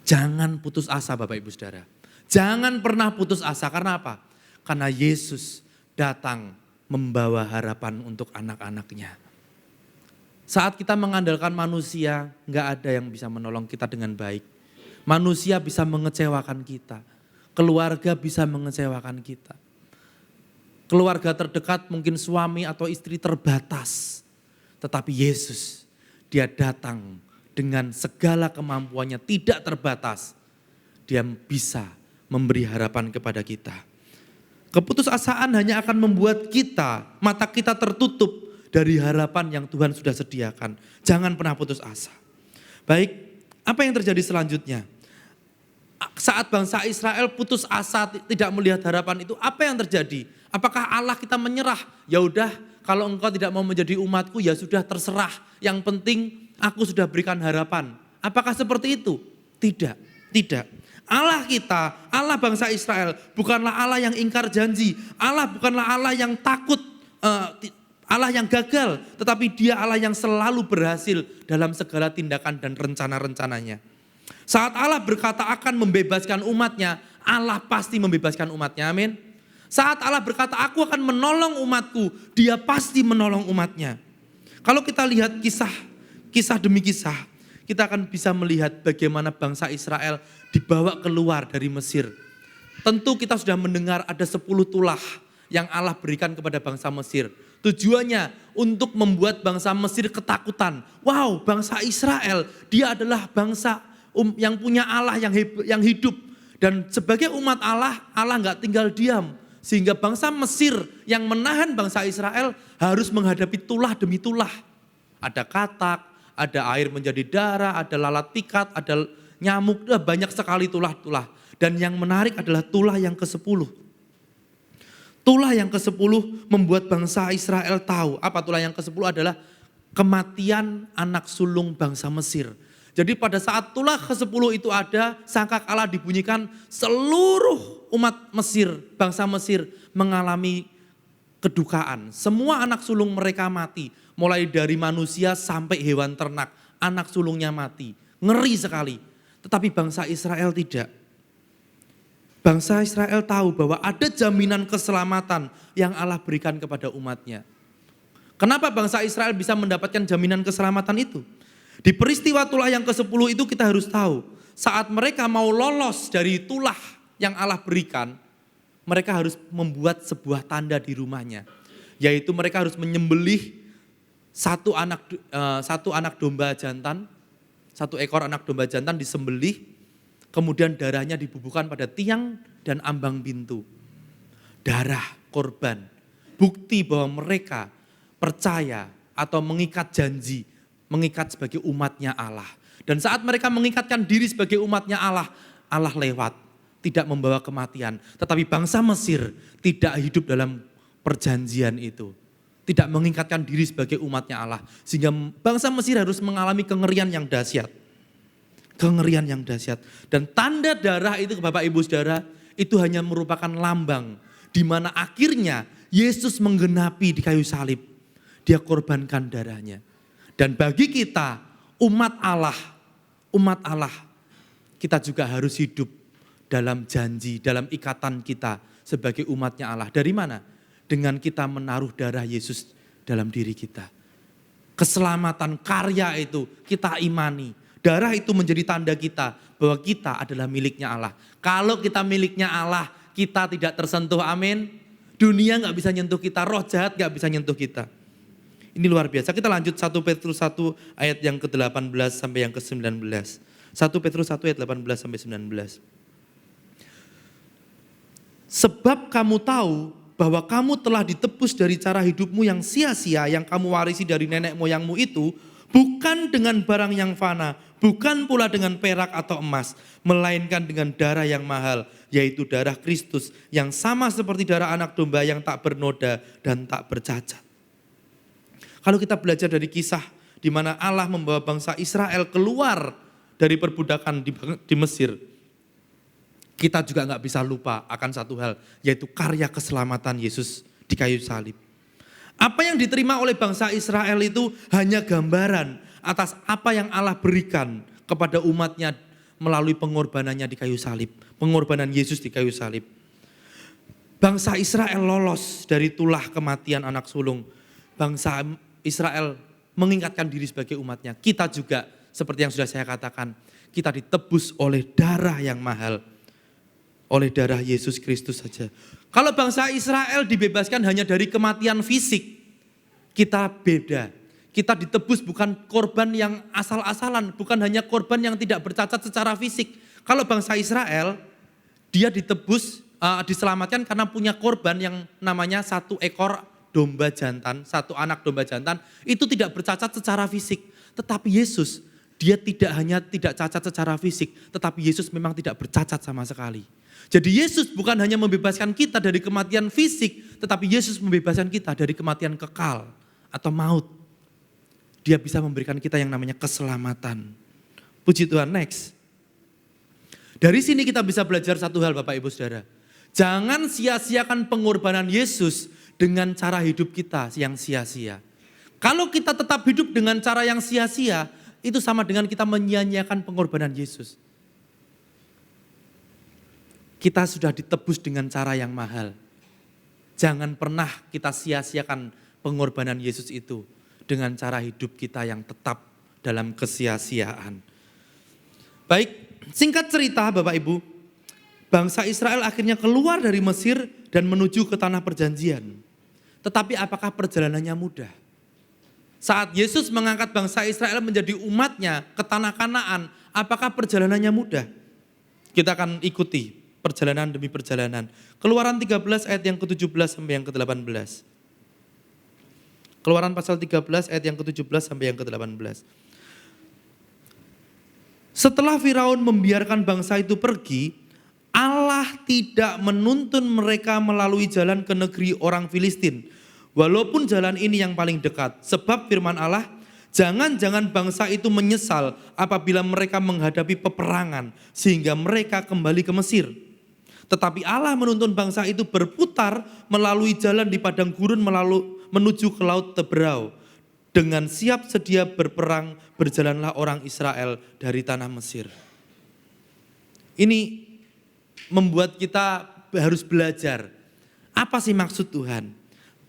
Jangan putus asa Bapak Ibu Saudara. Jangan pernah putus asa. Karena apa? Karena Yesus datang membawa harapan untuk anak-anaknya. Saat kita mengandalkan manusia, gak ada yang bisa menolong kita dengan baik. Manusia bisa mengecewakan kita. Keluarga bisa mengecewakan kita. Keluarga terdekat mungkin suami atau istri terbatas. Tetapi Yesus, dia datang dengan segala kemampuannya tidak terbatas. Dia bisa memberi harapan kepada kita. Keputusasaan hanya akan membuat mata kita tertutup dari harapan yang Tuhan sudah sediakan. Jangan pernah putus asa. Baik, apa yang terjadi selanjutnya? Saat bangsa Israel putus asa tidak melihat harapan itu, apa yang terjadi? Apakah Allah kita menyerah? Ya udah, kalau engkau tidak mau menjadi umatku ya sudah terserah. Yang penting aku sudah berikan harapan. Apakah seperti itu? Tidak, tidak. Allah kita, Allah bangsa Israel bukanlah Allah yang ingkar janji. Allah bukanlah Allah yang takut, Allah yang gagal. Tetapi dia Allah yang selalu berhasil dalam segala tindakan dan rencana-rencananya. Saat Allah berkata akan membebaskan umatnya, Allah pasti membebaskan umatnya, amin. Saat Allah berkata aku akan menolong umatku, dia pasti menolong umatnya. Kalau kita lihat kisah demi kisah, kita akan bisa melihat bagaimana bangsa Israel dibawa keluar dari Mesir. Tentu kita sudah mendengar ada 10 tulah yang Allah berikan kepada bangsa Mesir. Tujuannya untuk membuat bangsa Mesir ketakutan. Wow, bangsa Israel, dia adalah bangsa yang punya Allah yang hidup. Dan sebagai umat Allah, Allah gak tinggal diam. Sehingga bangsa Mesir yang menahan bangsa Israel harus menghadapi tulah demi tulah. Ada katak, ada air menjadi darah, ada lalat pikat, ada nyamuk, banyak sekali tulah-tulah. Dan yang menarik adalah tulah yang ke-10. Tulah yang ke-10 membuat bangsa Israel tahu. Apa tulah yang ke-10 adalah kematian anak sulung bangsa Mesir. Jadi pada saat tulah ke-10 itu ada, sangkakala dibunyikan, seluruh umat Mesir, bangsa Mesir mengalami kedukaan. Semua anak sulung mereka mati. Mulai dari manusia sampai hewan ternak, anak sulungnya mati. Ngeri sekali. Tetapi bangsa Israel tidak. Bangsa Israel tahu bahwa ada jaminan keselamatan yang Allah berikan kepada umatnya. Kenapa bangsa Israel bisa mendapatkan jaminan keselamatan itu? Di peristiwa tulah yang ke-10 itu kita harus tahu, saat mereka mau lolos dari tulah yang Allah berikan, mereka harus membuat sebuah tanda di rumahnya. Yaitu mereka harus menyembelih satu anak domba jantan, satu ekor anak domba jantan disembelih, kemudian darahnya dibubuhkan pada tiang dan ambang pintu. Darah korban, bukti bahwa mereka percaya atau mengikat janji, mengikat sebagai umatnya Allah. Dan saat mereka mengikatkan diri sebagai umatnya Allah, Allah lewat, tidak membawa kematian. Tetapi bangsa Mesir tidak hidup dalam perjanjian itu. Tidak mengikatkan diri sebagai umatnya Allah. Sehingga bangsa Mesir harus mengalami kengerian yang dahsyat. Kengerian yang dahsyat. Dan tanda darah itu Bapak Ibu Saudara, itu hanya merupakan lambang. Di mana akhirnya Yesus menggenapi di kayu salib. Dia korbankan darahnya. Dan bagi kita, umat Allah, kita juga harus hidup dalam janji, dalam ikatan kita sebagai umatnya Allah. Dari mana? Dengan kita menaruh darah Yesus dalam diri kita. Keselamatan karya itu kita imani. Darah itu menjadi tanda kita bahwa kita adalah miliknya Allah. Kalau kita miliknya Allah, kita tidak tersentuh, amin. Dunia gak bisa nyentuh kita, roh jahat gak bisa nyentuh kita. Ini luar biasa. Kita lanjut 1 Petrus 1 ayat yang ke-18 sampai yang ke-19. 1 Petrus 1 ayat 18 sampai 19. Sebab kamu tahu bahwa kamu telah ditebus dari cara hidupmu yang sia-sia yang kamu warisi dari nenek moyangmu itu, bukan dengan barang yang fana, bukan pula dengan perak atau emas, melainkan dengan darah yang mahal, yaitu darah Kristus yang sama seperti darah anak domba yang tak bernoda dan tak bercacat. Kalau kita belajar dari kisah di mana Allah membawa bangsa Israel keluar dari perbudakan di Mesir, kita juga gak bisa lupa akan satu hal, yaitu karya keselamatan Yesus di kayu salib. Apa yang diterima oleh bangsa Israel itu hanya gambaran atas apa yang Allah berikan kepada umatnya melalui pengorbanannya di kayu salib. Pengorbanan Yesus di kayu salib. Bangsa Israel lolos dari tulah kematian anak sulung. Bangsa Israel mengingatkan diri sebagai umatnya. Kita juga seperti yang sudah saya katakan, kita ditebus oleh darah yang mahal. Oleh darah Yesus Kristus saja. Kalau bangsa Israel dibebaskan hanya dari kematian fisik, kita beda. Kita ditebus bukan korban yang asal-asalan, bukan hanya korban yang tidak bercacat secara fisik. Kalau bangsa Israel, dia ditebus, diselamatkan karena punya korban yang namanya satu ekor domba jantan, satu anak domba jantan, itu tidak bercacat secara fisik. Tetapi Yesus, dia tidak hanya tidak cacat secara fisik, tetapi Yesus memang tidak bercacat sama sekali. Jadi Yesus bukan hanya membebaskan kita dari kematian fisik, tetapi Yesus membebaskan kita dari kematian kekal atau maut. Dia bisa memberikan kita yang namanya keselamatan. Puji Tuhan, next. Dari sini kita bisa belajar satu hal Bapak Ibu Saudara. Jangan sia-siakan pengorbanan Yesus dengan cara hidup kita yang sia-sia. Kalau kita tetap hidup dengan cara yang sia-sia, itu sama dengan kita menyia-nyiakan pengorbanan Yesus. Kita sudah ditebus dengan cara yang mahal. Jangan pernah kita sia-siakan pengorbanan Yesus itu dengan cara hidup kita yang tetap dalam kesia-siaan. Baik, singkat cerita Bapak Ibu, bangsa Israel akhirnya keluar dari Mesir dan menuju ke tanah perjanjian. Tetapi apakah perjalanannya mudah? Saat Yesus mengangkat bangsa Israel menjadi umatnya ke tanah Kanaan, apakah perjalanannya mudah? Kita akan ikuti perjalanan demi perjalanan. Keluaran 13 ayat yang ke-17 sampai yang ke-18. Keluaran pasal 13 ayat yang ke-17 sampai yang ke-18. Setelah Firaun membiarkan bangsa itu pergi, Allah tidak menuntun mereka melalui jalan ke negeri orang Filistin. Walaupun jalan ini yang paling dekat. Sebab firman Allah, jangan-jangan bangsa itu menyesal apabila mereka menghadapi peperangan sehingga mereka kembali ke Mesir. Tetapi Allah menuntun bangsa itu berputar melalui jalan di padang gurun menuju ke laut Teberau. Dengan siap sedia berperang berjalanlah orang Israel dari tanah Mesir. Ini membuat kita harus belajar. Apa sih maksud Tuhan?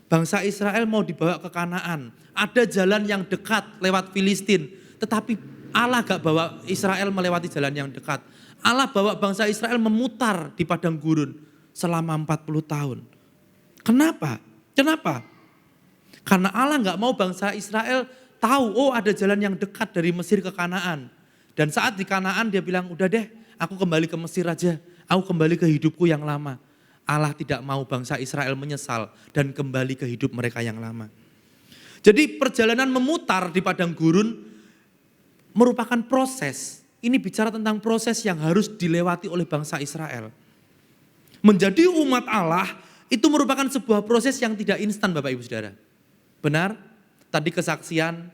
Bangsa Israel mau dibawa ke Kanaan. Ada jalan yang dekat lewat Filistin. Tetapi Allah gak bawa Israel melewati jalan yang dekat. Allah bawa bangsa Israel memutar di padang gurun selama 40 tahun. Kenapa? Karena Allah gak mau bangsa Israel tahu, ada jalan yang dekat dari Mesir ke Kanaan. Dan saat di Kanaan dia bilang, udah deh, aku kembali ke Mesir aja. Aku kembali ke hidupku yang lama. Allah tidak mau bangsa Israel menyesal dan kembali ke hidup mereka yang lama. Jadi perjalanan memutar di padang gurun merupakan proses. Ini bicara tentang proses yang harus dilewati oleh bangsa Israel. Menjadi umat Allah itu merupakan sebuah proses yang tidak instan Bapak Ibu Saudara. Benar? Tadi kesaksian,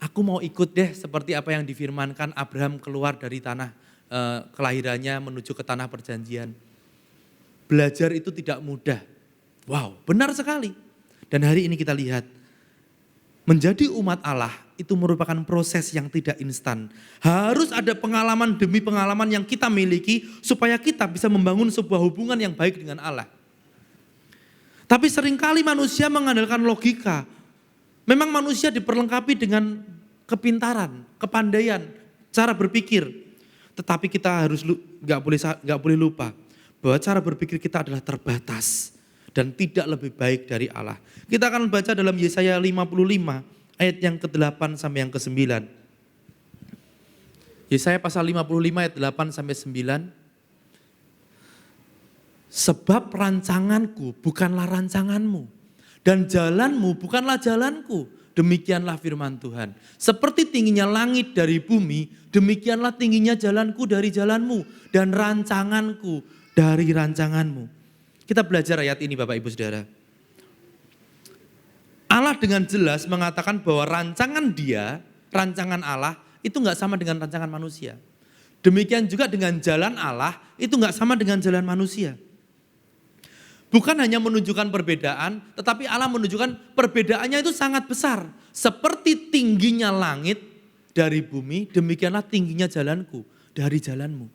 aku mau ikut deh seperti apa yang difirmankan Abraham keluar dari tanah kelahirannya menuju ke tanah perjanjian. Belajar itu tidak mudah. Wow, benar sekali. Dan hari ini kita lihat, menjadi umat Allah itu merupakan proses yang tidak instan. Harus ada pengalaman demi pengalaman yang kita miliki supaya kita bisa membangun sebuah hubungan yang baik dengan Allah. Tapi seringkali manusia mengandalkan logika. Memang manusia diperlengkapi dengan kepintaran, kepandaian, cara berpikir. Tetapi kita harus nggak boleh lupa bahwa cara berpikir kita adalah terbatas dan tidak lebih baik dari Allah. Kita akan baca dalam Yesaya 55 ayat yang ke-8 sampai yang ke-9. Yesaya pasal 55 ayat 8 sampai 9. Sebab rancanganku bukanlah rancanganmu dan jalanmu bukanlah jalanku. Demikianlah firman Tuhan. Seperti tingginya langit dari bumi, demikianlah tingginya jalanku dari jalanmu dan rancanganku dari rancanganmu. Kita belajar ayat ini Bapak Ibu Saudara. Allah dengan jelas mengatakan bahwa rancangan dia, rancangan Allah itu enggak sama dengan rancangan manusia. Demikian juga dengan jalan Allah itu enggak sama dengan jalan manusia. Bukan hanya menunjukkan perbedaan, tetapi Allah menunjukkan perbedaannya itu sangat besar. Seperti tingginya langit dari bumi, demikianlah tingginya jalanku dari jalanmu.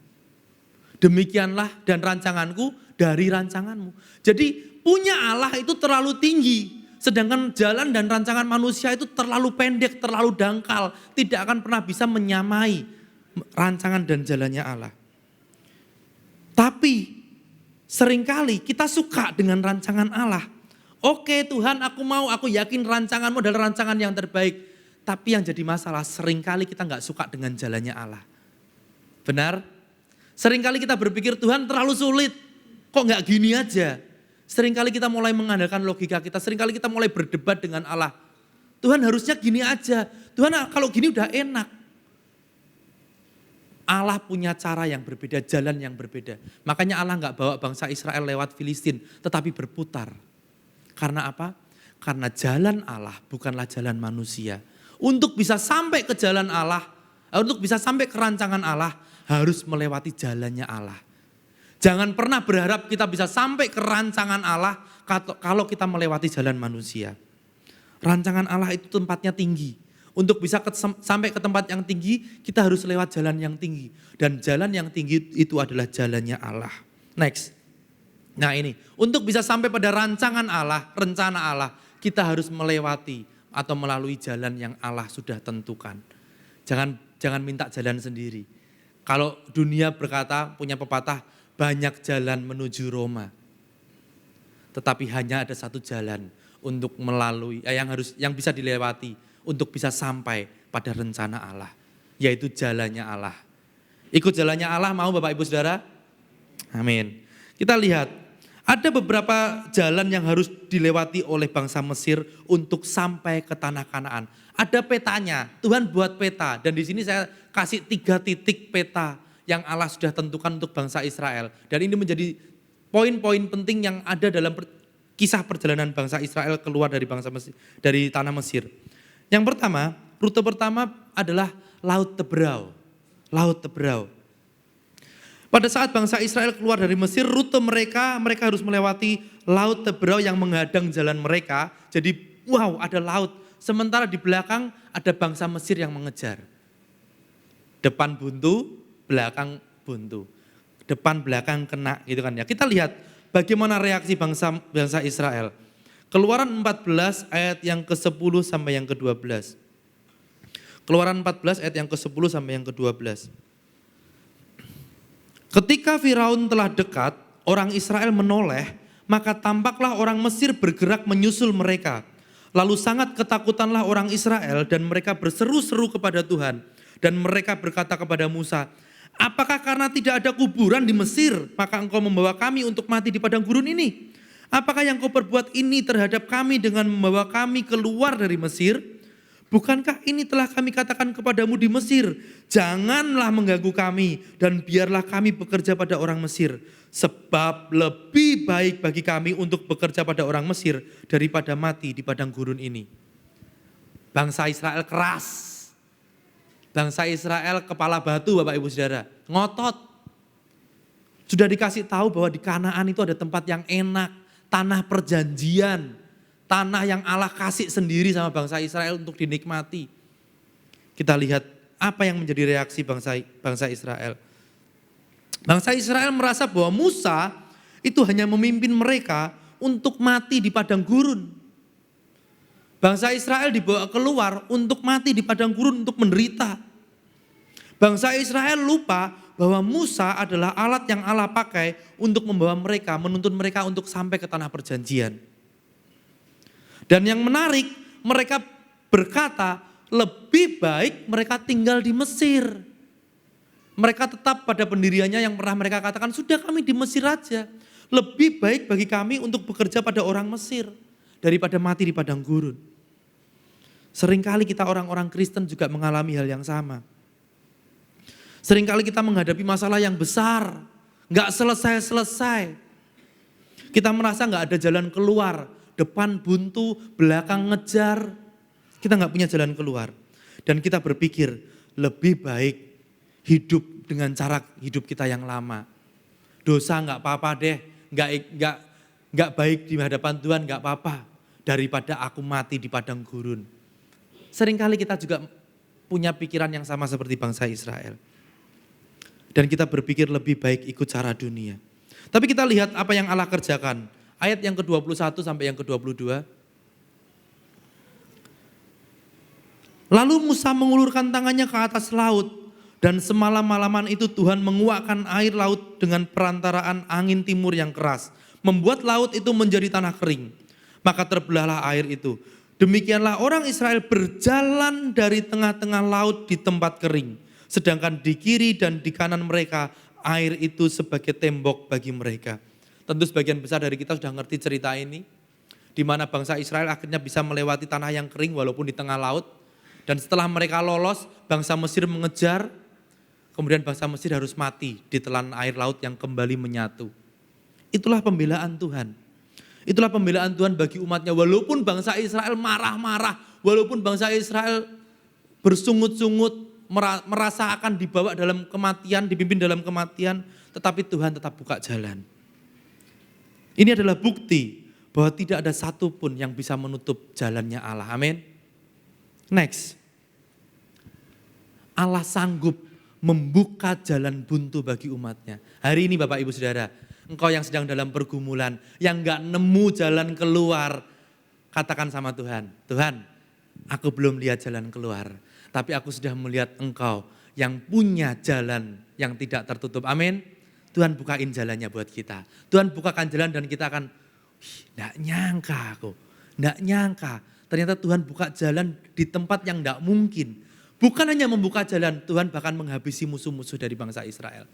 Demikianlah dan rancanganku dari rancanganmu. Jadi punya Allah itu terlalu tinggi. Sedangkan jalan dan rancangan manusia itu terlalu pendek, terlalu dangkal. Tidak akan pernah bisa menyamai rancangan dan jalannya Allah. Tapi seringkali kita suka dengan rancangan Allah. Oke Tuhan, aku yakin rancanganmu adalah rancangan yang terbaik. Tapi yang jadi masalah seringkali kita gak suka dengan jalannya Allah. Benar? Seringkali kita berpikir Tuhan terlalu sulit. Kok gak gini aja? Seringkali kita mulai mengandalkan logika kita. Seringkali kita mulai berdebat dengan Allah. Tuhan harusnya gini aja. Tuhan kalau gini udah enak. Allah punya cara yang berbeda, jalan yang berbeda. Makanya Allah gak bawa bangsa Israel lewat Filistin, tetapi berputar. Karena apa? Karena jalan Allah bukanlah jalan manusia. Untuk bisa sampai ke jalan Allah, untuk bisa sampai ke rancangan Allah, harus melewati jalannya Allah. Jangan pernah berharap kita bisa sampai ke rancangan Allah kalau kita melewati jalan manusia. Rancangan Allah itu tempatnya tinggi. Untuk bisa sampai ke tempat yang tinggi, kita harus lewat jalan yang tinggi. Dan jalan yang tinggi itu adalah jalannya Allah. Next. Nah ini, untuk bisa sampai pada rancangan Allah, rencana Allah, kita harus melewati atau melalui jalan yang Allah sudah tentukan. Jangan minta jalan sendiri. Kalau dunia berkata, punya pepatah, banyak jalan menuju Roma. Tetapi hanya ada satu jalan untuk melalui, yang bisa dilewati, untuk bisa sampai pada rencana Allah, yaitu jalannya Allah. Ikut jalannya Allah mau Bapak Ibu Saudara? Amin. Kita lihat, ada beberapa jalan yang harus dilewati oleh bangsa Mesir untuk sampai ke tanah Kanaan. Ada petanya, Tuhan buat peta, dan di sini saya kasih 3 titik peta yang Allah sudah tentukan untuk bangsa Israel. Dan ini menjadi poin-poin penting yang ada dalam kisah perjalanan bangsa Israel keluar dari bangsa Mesir, dari tanah Mesir. Yang pertama, rute pertama adalah Laut Teberau. Laut Teberau. Pada saat bangsa Israel keluar dari Mesir, rute mereka harus melewati Laut Teberau yang menghadang jalan mereka. Jadi wow, ada laut. Sementara di belakang ada bangsa Mesir yang mengejar. Depan buntu, belakang buntu. depan belakang kena gitu kan ya. Kita lihat bagaimana reaksi bangsa Israel. Keluaran 14 ayat yang ke-10 sampai yang ke-12. Keluaran 14 ayat yang ke-10 sampai yang ke-12. Ketika Firaun telah dekat, orang Israel menoleh, maka tampaklah orang Mesir bergerak menyusul mereka. Lalu sangat ketakutanlah orang Israel dan mereka berseru-seru kepada Tuhan. Dan mereka berkata kepada Musa, apakah karena tidak ada kuburan di Mesir, maka engkau membawa kami untuk mati di padang gurun ini? Apakah yang kau perbuat ini terhadap kami dengan membawa kami keluar dari Mesir? Bukankah ini telah kami katakan kepadamu di Mesir, janganlah mengganggu kami dan biarlah kami bekerja pada orang Mesir. Sebab lebih baik bagi kami untuk bekerja pada orang Mesir daripada mati di padang gurun ini. Bangsa Israel keras. Bangsa Israel kepala batu Bapak Ibu Saudara, ngotot. Sudah dikasih tahu bahwa di Kanaan itu ada tempat yang enak, tanah perjanjian, tanah yang Allah kasih sendiri sama bangsa Israel untuk dinikmati. Kita lihat apa yang menjadi reaksi bangsa Israel. Bangsa Israel merasa bahwa Musa itu hanya memimpin mereka untuk mati di padang gurun. Bangsa Israel dibawa keluar untuk mati di padang gurun, untuk menderita. Bangsa Israel lupa bahwa Musa adalah alat yang Allah pakai untuk membawa mereka, menuntun mereka untuk sampai ke tanah perjanjian. Dan yang menarik, mereka berkata lebih baik mereka tinggal di Mesir. Mereka tetap pada pendiriannya yang pernah mereka katakan, sudah kami di Mesir aja. Lebih baik bagi kami untuk bekerja pada orang Mesir daripada mati di padang gurun. Seringkali kita orang-orang Kristen juga mengalami hal yang sama. Seringkali kita menghadapi masalah yang besar, gak selesai-selesai. Kita merasa gak ada jalan keluar, depan buntu, belakang ngejar. Kita gak punya jalan keluar. Dan kita berpikir lebih baik hidup dengan cara hidup kita yang lama. Dosa gak apa-apa deh, gak baik di hadapan Tuhan gak apa-apa. Daripada aku mati di padang gurun. Seringkali kita juga punya pikiran yang sama seperti bangsa Israel. Dan kita berpikir lebih baik ikut cara dunia. Tapi kita lihat apa yang Allah kerjakan. Ayat yang ke-21 sampai yang ke-22. Lalu Musa mengulurkan tangannya ke atas laut. Dan semalam-malaman itu Tuhan menguakkan air laut dengan perantaraan angin timur yang keras. Membuat laut itu menjadi tanah kering. Maka terbelahlah air itu. Demikianlah orang Israel berjalan dari tengah-tengah laut di tempat kering. Sedangkan di kiri dan di kanan mereka air itu sebagai tembok bagi mereka. Tentu sebagian besar dari kita sudah ngerti cerita ini. Di mana bangsa Israel akhirnya bisa melewati tanah yang kering walaupun di tengah laut. Dan setelah mereka lolos, bangsa Mesir mengejar. Kemudian bangsa Mesir harus mati di telan air laut yang kembali menyatu. Itulah pembelaan Tuhan. Itulah pembelaan Tuhan bagi umatnya. Walaupun bangsa Israel marah-marah, walaupun bangsa Israel bersungut-sungut, merasa akan dibawa dalam kematian, dipimpin dalam kematian, tetapi Tuhan tetap buka jalan. Ini adalah bukti bahwa tidak ada satupun yang bisa menutup jalannya Allah. Amin. Next. Allah sanggup membuka jalan buntu bagi umatnya. Hari ini Bapak Ibu Saudara, engkau yang sedang dalam pergumulan, yang gak nemu jalan keluar, katakan sama Tuhan, Tuhan, aku belum lihat jalan keluar. Tapi aku sudah melihat engkau yang punya jalan yang tidak tertutup. Amin. Tuhan bukain jalannya buat kita. Tuhan bukakan jalan dan kita akan, enggak nyangka aku. Enggak nyangka. Ternyata Tuhan buka jalan di tempat yang enggak mungkin. Bukan hanya membuka jalan, Tuhan bahkan menghabisi musuh-musuh dari bangsa Israel.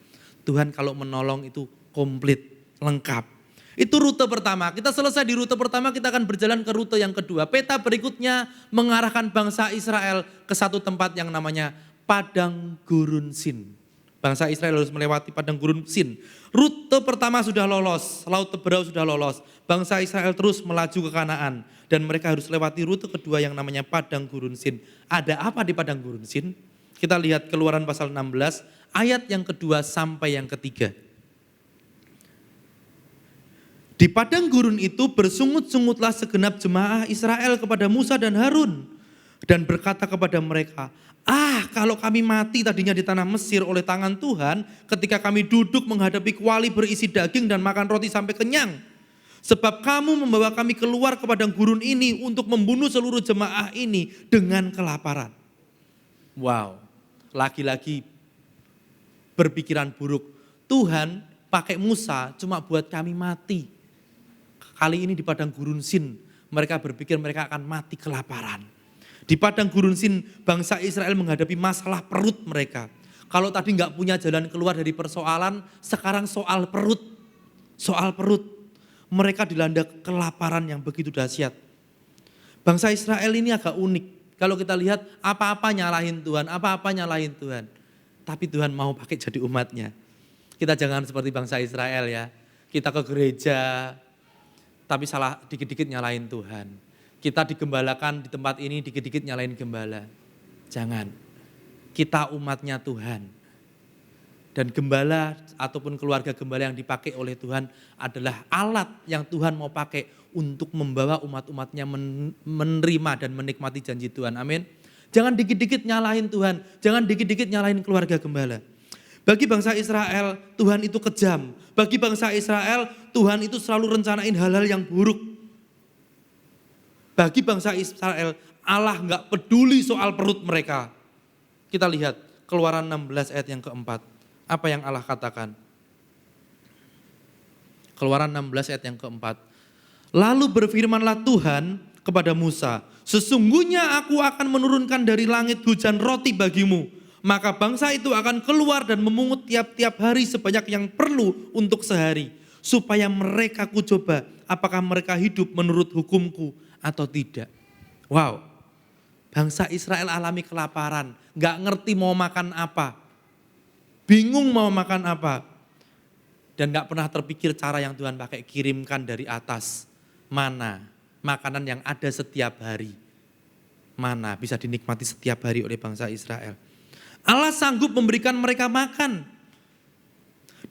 Tuhan kalau menolong itu komplit, lengkap. Itu rute pertama. Kita selesai di rute pertama, kita akan berjalan ke rute yang kedua. Peta berikutnya mengarahkan bangsa Israel ke satu tempat yang namanya Padang Gurun Sin. Bangsa Israel harus melewati Padang Gurun Sin. Rute pertama sudah lolos, Laut Teberau sudah lolos. Bangsa Israel terus melaju ke Kanaan. Dan mereka harus lewati rute kedua yang namanya Padang Gurun Sin. Ada apa di Padang Gurun Sin? Kita lihat Keluaran pasal 16, ayat yang kedua sampai yang ketiga. Di padang gurun itu bersungut-sungutlah segenap jemaah Israel kepada Musa dan Harun. dan berkata kepada mereka, kalau kami mati tadinya di tanah Mesir oleh tangan Tuhan, ketika kami duduk menghadapi kuali berisi daging dan makan roti sampai kenyang. Sebab kamu membawa kami keluar ke padang gurun ini untuk membunuh seluruh jemaah ini dengan kelaparan. Wow, lagi-lagi berpikiran buruk. Tuhan pakai Musa cuma buat kami mati. Kali ini di padang gurun Sin, mereka berpikir mereka akan mati kelaparan. Di padang gurun Sin, bangsa Israel menghadapi masalah perut mereka. Kalau tadi nggak punya jalan keluar dari persoalan, sekarang soal perut. Soal perut. Mereka dilanda kelaparan yang begitu dahsyat. Bangsa Israel ini agak unik. Kalau kita lihat apa-apa nyalahin Tuhan, apa-apa nyalahin Tuhan. Tapi Tuhan mau pakai jadi umatnya. Kita jangan seperti bangsa Israel ya. Kita ke gereja, tapi salah dikit-dikit nyalahin Tuhan. Kita digembalakan di tempat ini, dikit-dikit nyalahin gembala. Jangan. Kita umatnya Tuhan. Dan gembala ataupun keluarga gembala yang dipakai oleh Tuhan adalah alat yang Tuhan mau pakai untuk membawa umat-umatnya menerima dan menikmati janji Tuhan. Amin. Jangan dikit-dikit nyalahin Tuhan. Jangan dikit-dikit nyalahin keluarga gembala. Bagi bangsa Israel, Tuhan itu kejam. Bagi bangsa Israel, Tuhan itu selalu rencanain hal-hal yang buruk. Bagi bangsa Israel, Allah gak peduli soal perut mereka. Kita lihat Keluaran 16 ayat yang keempat. Apa yang Allah katakan? Keluaran 16 ayat yang keempat. Lalu berfirmanlah Tuhan kepada Musa, sesungguhnya aku akan menurunkan dari langit hujan roti bagimu. Maka bangsa itu akan keluar dan memungut tiap-tiap hari sebanyak yang perlu untuk sehari. Supaya mereka kucoba apakah mereka hidup menurut hukumku atau tidak. Wow, bangsa Israel alami kelaparan, gak ngerti mau makan apa, bingung mau makan apa, dan gak pernah terpikir cara yang Tuhan pakai, kirimkan dari atas mana, makanan yang ada setiap hari, mana bisa dinikmati setiap hari oleh bangsa Israel. Allah sanggup memberikan mereka makan,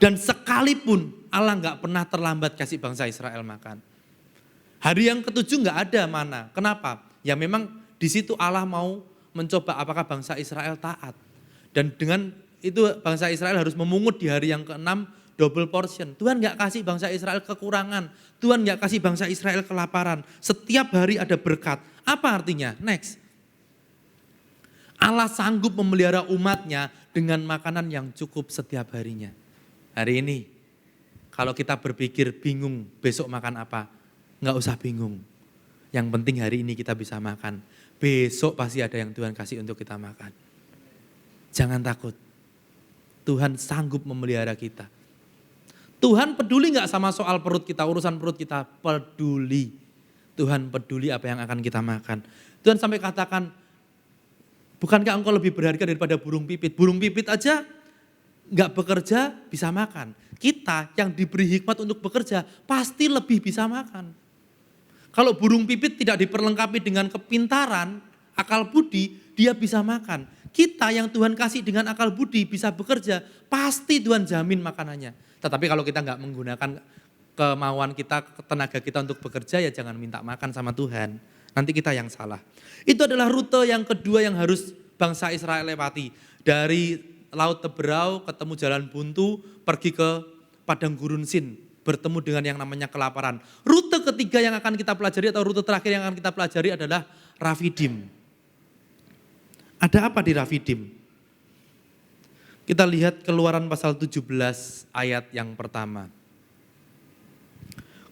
dan sekalipun Allah gak pernah terlambat kasih bangsa Israel makan. Hari yang ketujuh nggak ada mana. Kenapa? Ya memang di situ Allah mau mencoba apakah bangsa Israel taat. Dan dengan itu bangsa Israel harus memungut di hari yang ke-6 double portion. Tuhan nggak kasih bangsa Israel kekurangan. Tuhan nggak kasih bangsa Israel kelaparan. Setiap hari ada berkat. Apa artinya? Next. Allah sanggup memelihara umatnya dengan makanan yang cukup setiap harinya. Hari ini kalau kita berpikir bingung besok makan apa, nggak usah bingung. Yang penting hari ini kita bisa makan. Besok pasti ada yang Tuhan kasih untuk kita makan. Jangan takut. Tuhan sanggup memelihara kita. Tuhan peduli nggak sama soal perut kita, urusan perut kita? Peduli. Tuhan peduli apa yang akan kita makan. Tuhan sampai katakan, bukankah engkau lebih berharga daripada burung pipit? Burung pipit aja nggak bekerja bisa makan. Kita yang diberi hikmat untuk bekerja pasti lebih bisa makan. Kalau burung pipit tidak diperlengkapi dengan kepintaran, akal budi, dia bisa makan. Kita yang Tuhan kasih dengan akal budi bisa bekerja, pasti Tuhan jamin makanannya. Tetapi kalau kita nggak menggunakan kemauan kita, tenaga kita untuk bekerja, ya jangan minta makan sama Tuhan. Nanti kita yang salah. Itu adalah rute yang kedua yang harus bangsa Israel lewati. Dari Laut Teberau ketemu Jalan Buntu, pergi ke Padang Gurun Sin, bertemu dengan yang namanya kelaparan. Rute ketiga yang akan kita pelajari atau rute terakhir yang akan kita pelajari adalah Rafidim. Ada apa di Rafidim? Kita lihat Keluaran pasal 17 ayat yang pertama.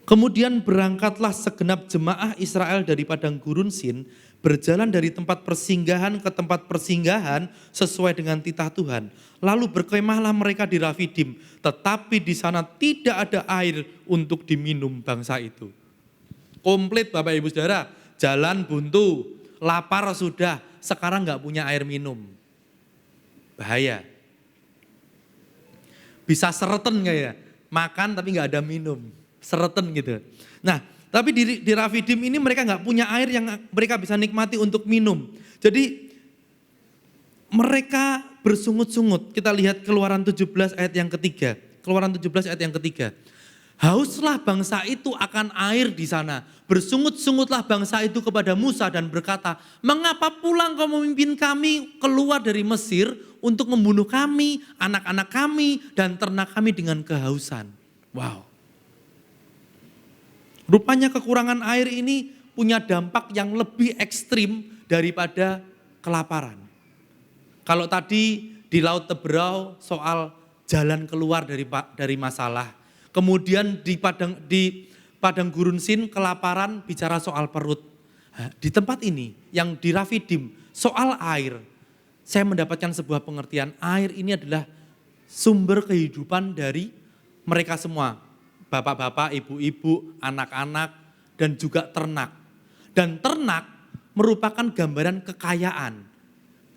Kemudian berangkatlah segenap jemaah Israel dari Padang Gurun Sin, berjalan dari tempat persinggahan ke tempat persinggahan sesuai dengan titah Tuhan. Lalu berkemahlah mereka di Rafidim, tetapi di sana tidak ada air untuk diminum bangsa itu. Komplit Bapak Ibu Saudara, jalan buntu, lapar sudah, sekarang nggak punya air minum. Bahaya. Bisa sereten nggak ya? Makan tapi nggak ada minum, sereten gitu. Nah, tapi di Rafidim ini mereka nggak punya air yang mereka bisa nikmati untuk minum. Jadi mereka bersungut-sungut. Kita lihat Keluaran 17 ayat yang ketiga. Keluaran 17 ayat yang ketiga. Hauslah bangsa itu akan air di sana. Bersungut-sungutlah bangsa itu kepada Musa dan berkata, mengapa pulang kau memimpin kami keluar dari Mesir untuk membunuh kami, anak-anak kami, dan ternak kami dengan kehausan. Wow. Rupanya kekurangan air ini punya dampak yang lebih ekstrim daripada kelaparan. Kalau tadi di Laut Teberau soal jalan keluar dari masalah. Kemudian di Padang Gurun Sin kelaparan bicara soal perut. Di tempat ini yang di Rafidim soal air. Saya mendapatkan sebuah pengertian, air ini adalah sumber kehidupan dari mereka semua. Bapak-bapak, ibu-ibu, anak-anak, dan juga ternak. Dan ternak merupakan gambaran kekayaan.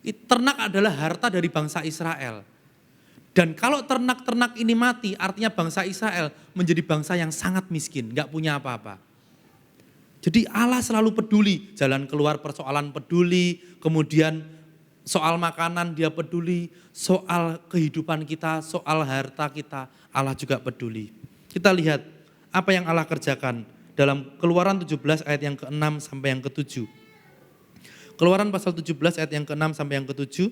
Ternak adalah harta dari bangsa Israel. Dan kalau ternak-ternak ini mati, artinya bangsa Israel menjadi bangsa yang sangat miskin, gak punya apa-apa. Jadi Allah selalu peduli, jalan keluar persoalan peduli, kemudian soal makanan dia peduli, soal kehidupan kita, soal harta kita, Allah juga peduli. Kita lihat apa yang Allah kerjakan dalam Keluaran 17 ayat yang ke-6 sampai yang ke-7. Keluaran pasal 17 ayat yang ke-6 sampai yang ke-7.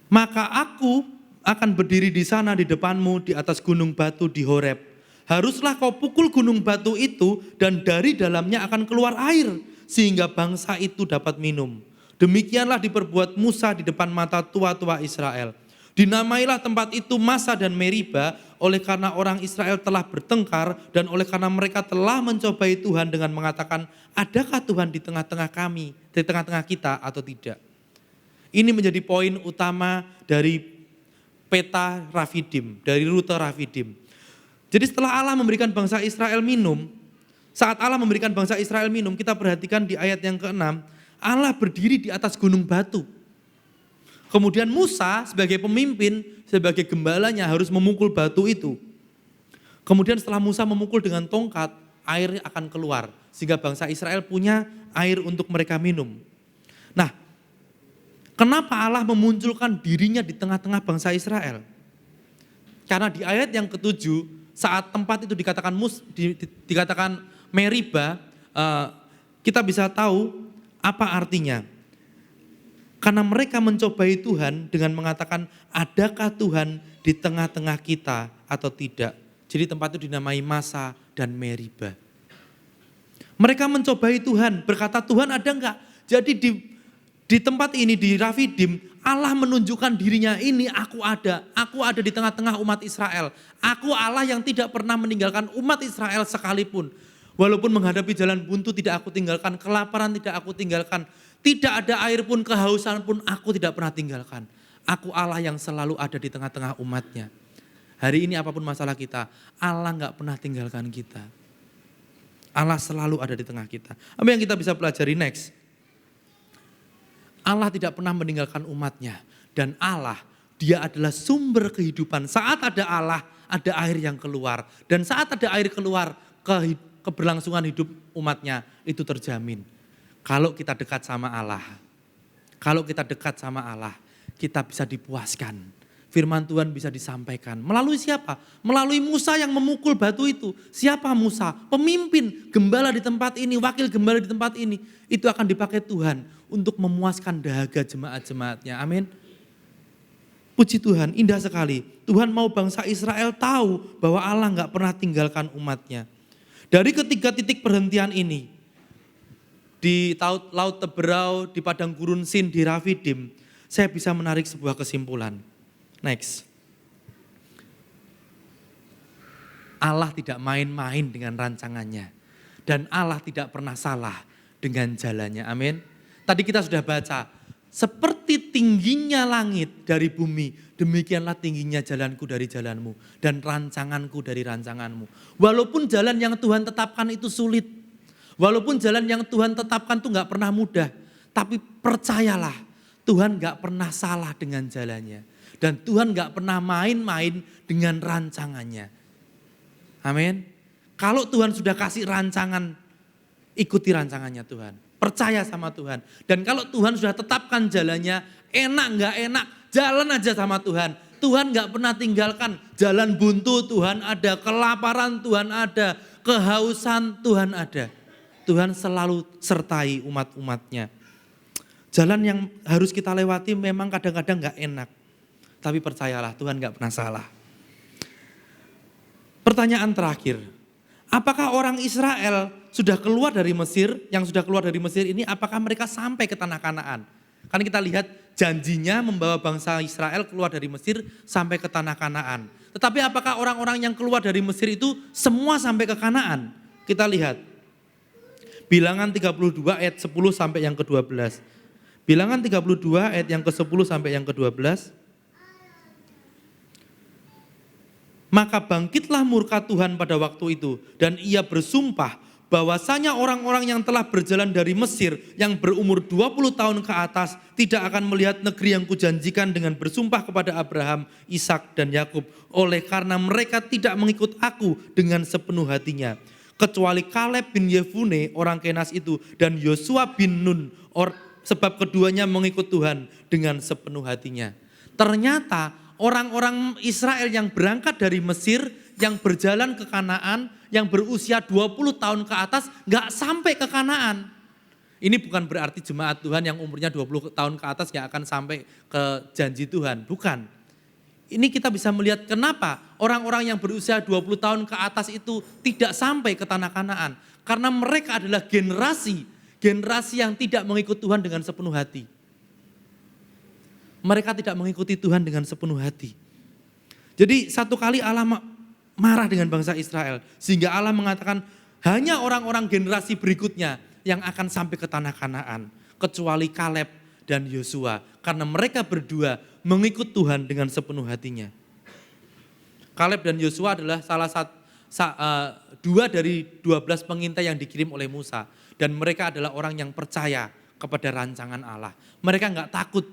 Maka aku akan berdiri di sana di depanmu di atas gunung batu di Horeb. Haruslah kau pukul gunung batu itu dan dari dalamnya akan keluar air sehingga bangsa itu dapat minum. Demikianlah diperbuat Musa di depan mata tua-tua Israel. Dinamailah tempat itu Masa dan Meriba oleh karena orang Israel telah bertengkar dan oleh karena mereka telah mencobai Tuhan dengan mengatakan, adakah Tuhan di tengah-tengah kami, di tengah-tengah kita atau tidak? Ini menjadi poin utama dari peta Rafidim, dari rute Rafidim. Jadi setelah Allah memberikan bangsa Israel minum, saat Allah memberikan bangsa Israel minum, kita perhatikan di ayat yang ke-6, Allah berdiri di atas gunung batu. Kemudian Musa sebagai pemimpin, sebagai gembalanya harus memukul batu itu. Kemudian setelah Musa memukul dengan tongkat, air akan keluar. Sehingga bangsa Israel punya air untuk mereka minum. Nah, kenapa Allah memunculkan dirinya di tengah-tengah bangsa Israel? Karena di ayat yang ke-7, saat tempat itu dikatakan Meriba, kita bisa tahu apa artinya. Karena mereka mencobai Tuhan dengan mengatakan, adakah Tuhan di tengah-tengah kita atau tidak? Jadi tempat itu dinamai Masa dan Meriba. Mereka mencobai Tuhan, berkata Tuhan ada enggak? Jadi di tempat ini, di Rafidim, Allah menunjukkan dirinya, ini aku ada di tengah-tengah umat Israel. Aku Allah yang tidak pernah meninggalkan umat Israel sekalipun. Walaupun menghadapi jalan buntu tidak aku tinggalkan, kelaparan tidak aku tinggalkan, tidak ada air pun, kehausan pun aku tidak pernah tinggalkan. Aku Allah yang selalu ada di tengah-tengah umatnya. Hari ini apapun masalah kita, Allah gak pernah tinggalkan kita. Allah selalu ada di tengah kita. Apa yang kita bisa pelajari next? Allah tidak pernah meninggalkan umatnya. Dan Allah, dia adalah sumber kehidupan. Saat ada Allah, ada air yang keluar. Dan saat ada air keluar, keberlangsungan hidup umatnya itu terjamin. Kalau kita dekat sama Allah, kita bisa dipuaskan. Firman Tuhan bisa disampaikan. Melalui siapa? Melalui Musa yang memukul batu itu. Siapa Musa? Pemimpin, gembala di tempat ini, wakil gembala di tempat ini. Itu akan dipakai Tuhan untuk memuaskan dahaga jemaat-jemaatnya. Amin. Puji Tuhan, indah sekali. Tuhan mau bangsa Israel tahu bahwa Allah gak pernah tinggalkan umatnya. Dari ketiga titik perhentian ini, di Laut Teberau, di Padang Gurun Sin, di Rafidim, saya bisa menarik sebuah kesimpulan. Next. Allah tidak main-main dengan rancangannya. Dan Allah tidak pernah salah dengan jalannya. Amin. Tadi kita sudah baca, seperti tingginya langit dari bumi, demikianlah tingginya jalanku dari jalanmu dan rancanganku dari rancanganmu. Walaupun jalan yang Tuhan tetapkan itu sulit, walaupun jalan yang Tuhan tetapkan itu gak pernah mudah, tapi percayalah Tuhan gak pernah salah dengan jalannya. Dan Tuhan gak pernah main-main dengan rancangannya. Amin. Kalau Tuhan sudah kasih rancangan, ikuti rancangannya Tuhan. Percaya sama Tuhan. Dan kalau Tuhan sudah tetapkan jalannya, enak gak enak, jalan aja sama Tuhan. Tuhan gak pernah tinggalkan. Jalan buntu Tuhan ada, kelaparan Tuhan ada, kehausan Tuhan ada. Tuhan selalu sertai umat-umatnya. Jalan yang harus kita lewati memang kadang-kadang gak enak. Tapi percayalah Tuhan gak pernah salah. Pertanyaan terakhir. Apakah orang Israel sudah keluar dari Mesir, yang sudah keluar dari Mesir ini apakah mereka sampai ke tanah Kanaan? Karena kita lihat janjinya membawa bangsa Israel keluar dari Mesir sampai ke tanah Kanaan. Tetapi apakah orang-orang yang keluar dari Mesir itu semua sampai ke Kanaan? Kita lihat. Bilangan 32 ayat 10 sampai yang ke-12. Bilangan 32 ayat yang ke-10 sampai yang ke-12. Maka bangkitlah murka Tuhan pada waktu itu dan ia bersumpah bahwasanya orang-orang yang telah berjalan dari Mesir yang berumur 20 tahun ke atas tidak akan melihat negeri yang kujanjikan dengan bersumpah kepada Abraham, Ishak dan Yakub oleh karena mereka tidak mengikut aku dengan sepenuh hatinya. Kecuali Kaleb bin Yefune orang Kenas itu dan Yosua bin Nun sebab keduanya mengikut Tuhan dengan sepenuh hatinya. Ternyata orang-orang Israel yang berangkat dari Mesir, yang berjalan ke Kanaan, yang berusia 20 tahun ke atas, gak sampai ke Kanaan. Ini bukan berarti jemaat Tuhan yang umurnya 20 tahun ke atas gak akan sampai ke janji Tuhan, bukan. Ini kita bisa melihat kenapa orang-orang yang berusia 20 tahun ke atas itu tidak sampai ke tanah Kanaan. Karena mereka adalah generasi yang tidak mengikut Tuhan dengan sepenuh hati. Mereka tidak mengikuti Tuhan dengan sepenuh hati. Jadi satu kali Allah marah dengan bangsa Israel. Sehingga Allah mengatakan hanya orang-orang generasi berikutnya yang akan sampai ke tanah Kanaan. Kecuali Kaleb dan Yosua. Karena mereka berdua mengikut Tuhan dengan sepenuh hatinya. Kaleb dan Yosua adalah dua dari 12 pengintai yang dikirim oleh Musa. Dan mereka adalah orang yang percaya kepada rancangan Allah. Mereka enggak takut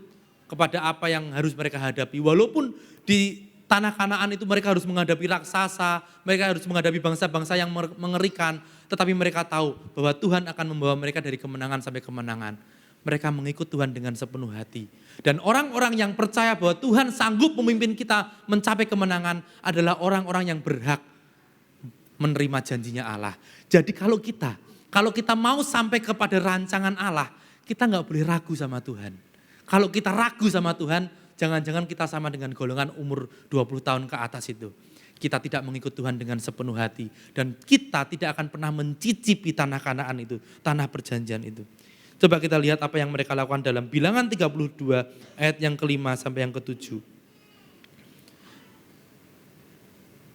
kepada apa yang harus mereka hadapi. Walaupun di tanah Kanaan itu mereka harus menghadapi raksasa, mereka harus menghadapi bangsa-bangsa yang mengerikan. Tetapi mereka tahu bahwa Tuhan akan membawa mereka dari kemenangan sampai kemenangan. Mereka mengikut Tuhan dengan sepenuh hati. Dan orang-orang yang percaya bahwa Tuhan sanggup memimpin kita mencapai kemenangan adalah orang-orang yang berhak menerima janjinya Allah. Jadi kalau kita mau sampai kepada rancangan Allah, kita gak boleh ragu sama Tuhan. Kalau kita ragu sama Tuhan, jangan-jangan kita sama dengan golongan umur 20 tahun ke atas itu. Kita tidak mengikut Tuhan dengan sepenuh hati. Dan kita tidak akan pernah mencicipi tanah Kanaan itu, tanah perjanjian itu. Coba kita lihat apa yang mereka lakukan dalam Bilangan 32 ayat yang ke-5 sampai yang ke-7.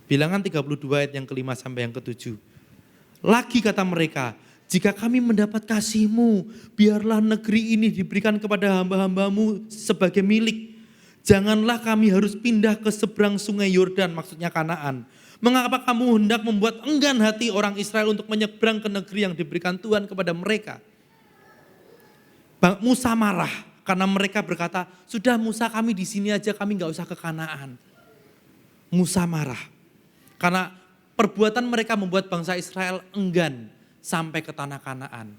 Bilangan 32 ayat yang ke-5 sampai yang ke-7. Lagi kata mereka, jika kami mendapat kasih-Mu, biarlah negeri ini diberikan kepada hamba-hamba-Mu sebagai milik. Janganlah kami harus pindah ke seberang sungai Yordan, maksudnya Kanaan. Mengapa kamu hendak membuat enggan hati orang Israel untuk menyeberang ke negeri yang diberikan Tuhan kepada mereka? Musa marah karena mereka berkata, sudah Musa kami di sini aja, kami gak usah ke Kanaan. Musa marah karena perbuatan mereka membuat bangsa Israel enggan sampai ke tanah Kanaan.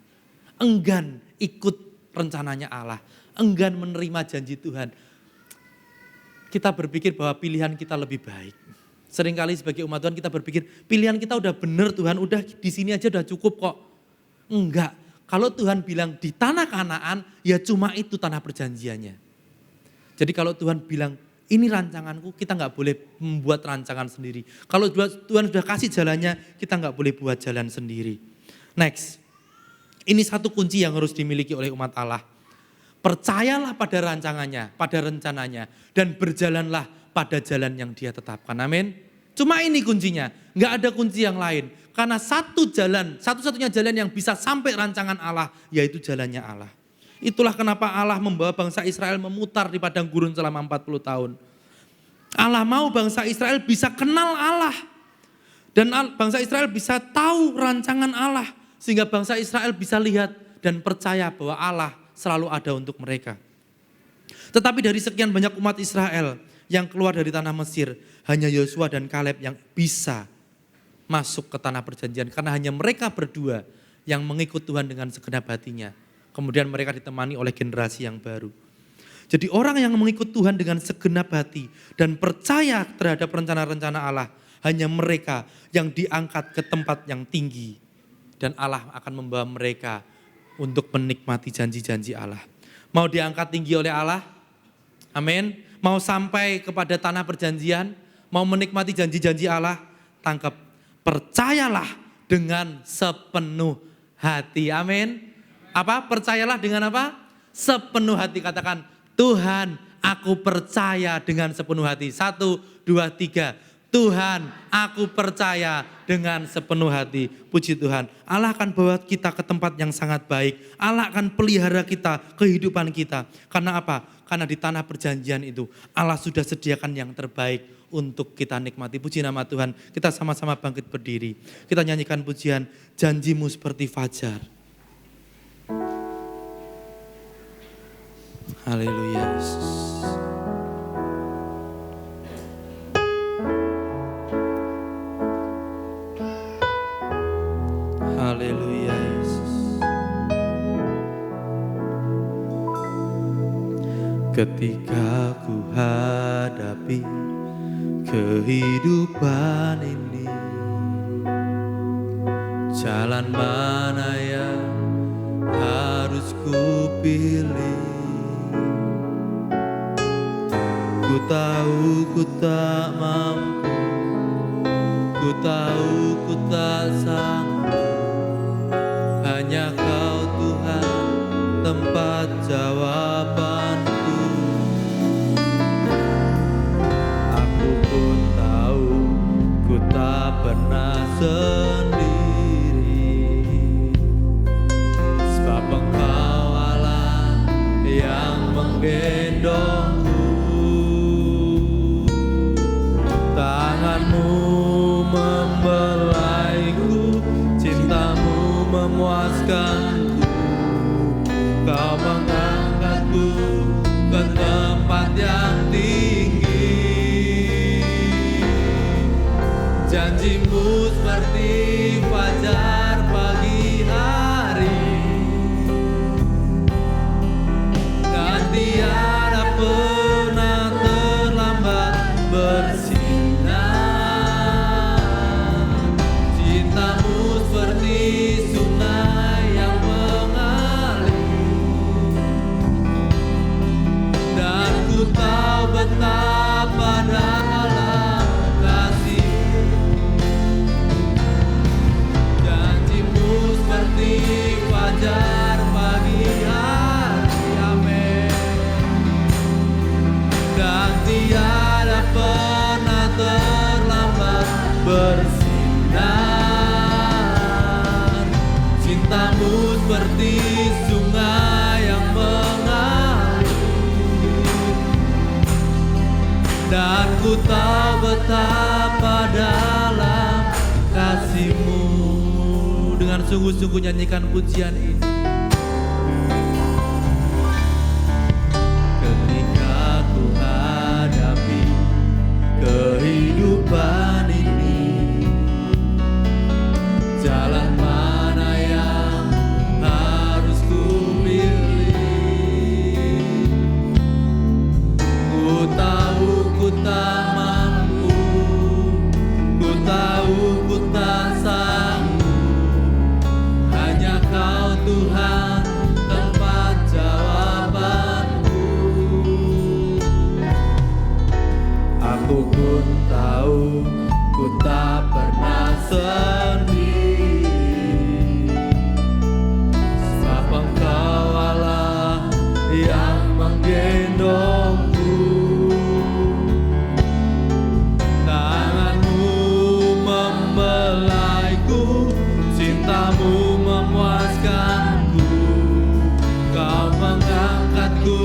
Enggan ikut rencananya Allah. Enggan menerima janji Tuhan. Kita berpikir bahwa pilihan kita lebih baik. Seringkali sebagai umat Tuhan kita berpikir pilihan kita udah benar Tuhan, udah di sini aja udah cukup kok. Enggak. Kalau Tuhan bilang di tanah Kanaan, ya cuma itu tanah perjanjiannya. Jadi kalau Tuhan bilang ini rancanganku, kita gak boleh membuat rancangan sendiri. Kalau Tuhan sudah kasih jalannya, kita gak boleh buat jalan sendiri. Next, ini satu kunci yang harus dimiliki oleh umat Allah. Percayalah pada rancangannya, pada rencananya, dan berjalanlah pada jalan yang Dia tetapkan. Amin. Cuma ini kuncinya, gak ada kunci yang lain. Karena satu-satunya jalan yang bisa sampai rancangan Allah, yaitu jalannya Allah. Itulah kenapa Allah membawa bangsa Israel memutar di padang gurun selama 40 tahun. Allah mau bangsa Israel bisa kenal Allah. Dan bangsa Israel bisa tahu rancangan Allah. Sehingga bangsa Israel bisa lihat dan percaya bahwa Allah selalu ada untuk mereka. Tetapi dari sekian banyak umat Israel yang keluar dari tanah Mesir, hanya Yosua dan Kaleb yang bisa masuk ke tanah perjanjian. Karena hanya mereka berdua yang mengikut Tuhan dengan segenap hatinya. Kemudian mereka ditemani oleh generasi yang baru. Jadi orang yang mengikut Tuhan dengan segenap hati dan percaya terhadap rencana-rencana Allah, hanya mereka yang diangkat ke tempat yang tinggi. Dan Allah akan membawa mereka untuk menikmati janji-janji Allah. Mau diangkat tinggi oleh Allah? Amin. Mau sampai kepada tanah perjanjian? Mau menikmati janji-janji Allah? Tangkap. Percayalah dengan sepenuh hati. Amin. Apa? Percayalah dengan apa? Sepenuh hati. Katakan, Tuhan, aku percaya dengan sepenuh hati. 1, 2, 3. Tuhan, aku percaya dengan sepenuh hati. Puji Tuhan. Allah akan bawa kita ke tempat yang sangat baik. Allah akan pelihara kita, kehidupan kita. Karena apa? Karena di tanah perjanjian itu Allah sudah sediakan yang terbaik untuk kita nikmati. Puji nama Tuhan. Kita sama-sama bangkit berdiri. Kita nyanyikan pujian, janjimu seperti fajar. Haleluya Yesus. Haleluya Yesus. Ketika ku hadapi kehidupan ini, jalan mana yang harus ku pilih? Ku tahu ku tak mampu, ku tahu ku tak sanggup. Hanya Kau Tuhan tempat jawabanku. Aku pun tahu ku tak pernah sendiri, sebab Engkau Allah yang menggendongku. Tanganmu membelaiku, cintamu memuaskanku. Kau mengangkatku ke tempat yang tinggi. Janjimu seperti fajar pagi hari, dan tiada pernah terlambat bersinar. Cintamu seperti sungai yang mengalir, dan ku tahu betapa dalam kasih-Mu. Janjimu seperti fajar pagi hari, amin. Dan tiada pernah terlambat bersinar. Cintamu seperti sungai yang mengalir, dan ku tahu betapa dalam kasih-Mu. Dengan sungguh-sungguh nyanyikan pujian ini. Ketika ku hadapi kehidupan ini, jalan mana yang harus ku pilih? Ku tahu ku tak mampu, ku tahu ku tak sanggup. Hanya Kau Tuhan tempat jawabanku. Aku pun tahu ku tak pernah sendiri, sebab Engkau Allah yang menggendongku. Tanganmu membelaiku, cintamu memuaskanku. Kau mengangkatku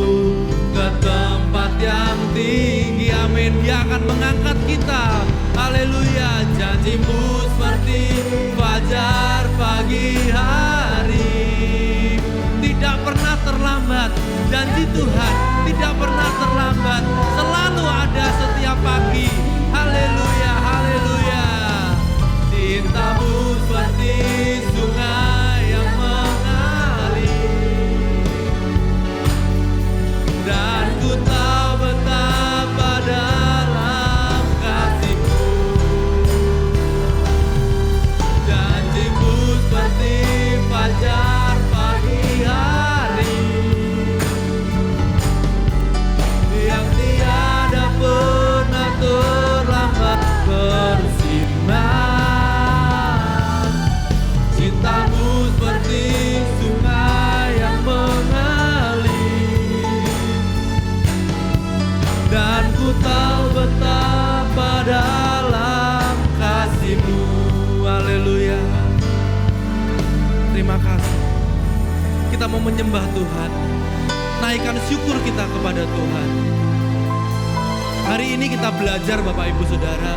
ke tempat yang tinggi, amin. Dia akan mengangkat kita, haleluya. Janjimu seperti fajar pagi hari, tidak pernah terlambat. Janji Tuhan tidak pernah terlambat, selalu ada setiap pagi, haleluya, haleluya. Cintamu seperti sungai yang mengalir, dan ku tahu betapa dalam kasih-Mu. Haleluya. Terima kasih. Kita mau menyembah Tuhan. Naikkan syukur kita kepada Tuhan. Hari ini kita belajar Bapak Ibu Saudara,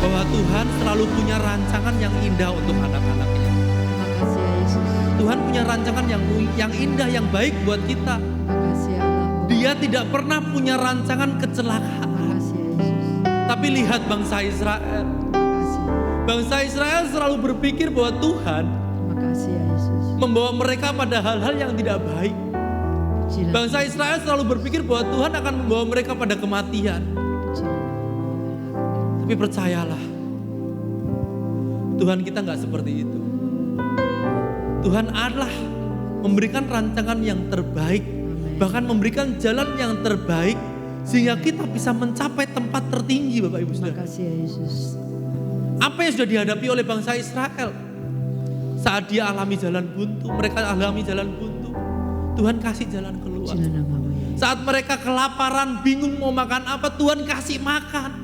bahwa Tuhan selalu punya rancangan yang indah untuk anak-anaknya. Terima kasih ya Yesus. Tuhan punya rancangan yang indah, yang baik buat kita. Terima kasih ya Allah. Dia tidak pernah punya rancangan kecelakaan. Terima kasih ya Yesus. Tapi lihat bangsa Israel. Terima kasih. Bangsa Israel selalu berpikir bahwa Tuhan Terima kasih ya Yesus. membawa mereka pada hal-hal yang tidak baik. Pujilah. Bangsa Israel selalu berpikir bahwa Tuhan akan membawa mereka pada kematian. Pujilah. Tapi percayalah, Tuhan kita nggak seperti itu. Tuhan adalah memberikan rancangan yang terbaik, bahkan memberikan jalan yang terbaik, sehingga kita bisa mencapai tempat tertinggi, Bapak Ibu Terima Saudara. kasih ya Yesus. Apa yang sudah dihadapi oleh bangsa Israel saat dia alami jalan buntu, mereka alami jalan buntu, Tuhan kasih jalan keluar. Pujilah nama-Mu ya Yesus. Saat mereka kelaparan, bingung mau makan apa, Tuhan kasih makan.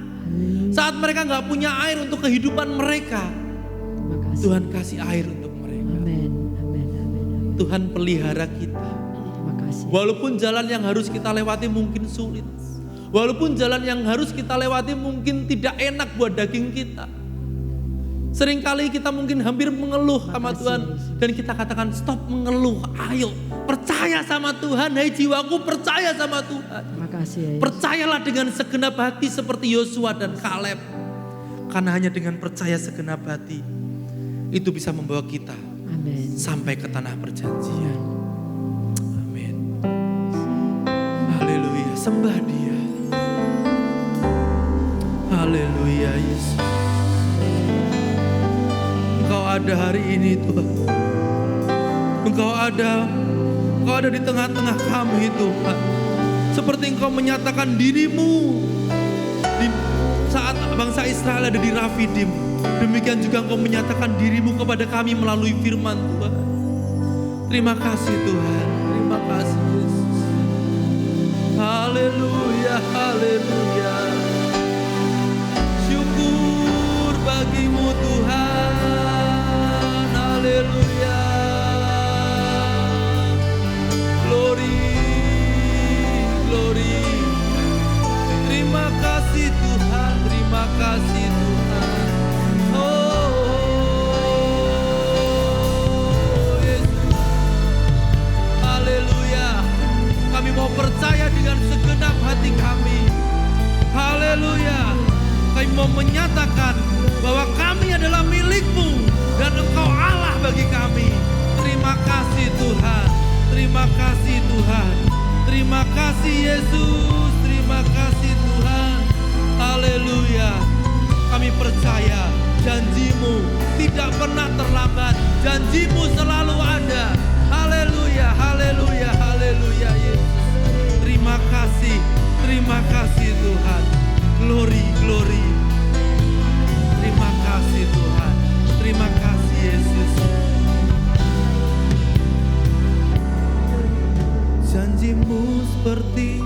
Saat mereka nggak punya air untuk kehidupan mereka, Terima kasih. Tuhan kasih air untuk mereka. Amin. Amin. Amin. Amin. Tuhan pelihara kita. Terima kasih. Walaupun jalan yang harus kita lewati mungkin sulit, walaupun jalan yang harus kita lewati mungkin tidak enak buat daging kita. Seringkali kita mungkin hampir mengeluh sama Tuhan, dan kita katakan stop mengeluh, ayo percaya sama Tuhan. Hai jiwaku, percaya sama Tuhan. Terima kasih ya Yesus. Percayalah dengan segenap hati seperti Yosua dan Kaleb. Karena hanya dengan percaya segenap hati, itu bisa membawa kita Amin. sampai ke tanah perjanjian. Amin. Haleluya, sembah Dia. Haleluya Yesus. Engkau ada hari ini Tuhan. Engkau ada di tengah-tengah kami Tuhan. Seperti Engkau menyatakan dirimu di saat bangsa Israel ada di Rafidim. Demikian juga Engkau menyatakan dirimu kepada kami melalui firman Tuhan. Terima kasih Tuhan. Terima kasih Yesus. Haleluya, haleluya. Syukur bagimu Tuhan. Haleluya. Glory, glory. Terima kasih Tuhan, terima kasih Tuhan. Oh, Yesus. Haleluya. Kami mau percaya dengan segenap hati kami. Haleluya. Kami mau menyatakan bahwa kami adalah milik-Mu dan Engkau Allah bagi kami. Terima kasih Tuhan. Terima kasih Tuhan. Terima kasih Yesus. Terima kasih Tuhan. Haleluya. Kami percaya janji-Mu tidak pernah terlambat. Janji-Mu selalu ada. Haleluya. Haleluya. Haleluya Yesus. Terima kasih. Terima kasih Tuhan. Glory, glory. Terima kasih Tuhan. Terima kasih Yesus. Janji-Mu seperti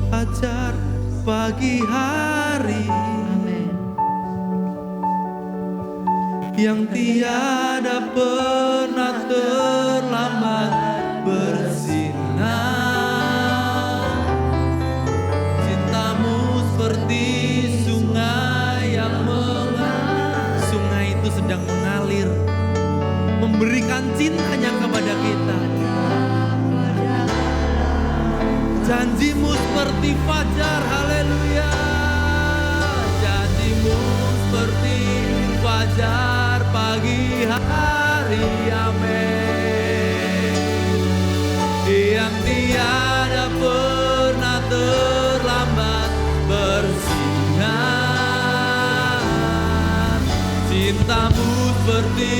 fajar pagi hari, Amin. yang tiada pernah terlambat bersinar. Cinta-Mu seperti sungai yang mengalir. Sungai itu sedang mengalir, memberikan cintanya kepada kita. Janji-Mu seperti fajar, haleluya. Janji-Mu seperti fajar pagi hari, amin. Yang tiada pernah terlambat bersinar. Cinta-Mu seperti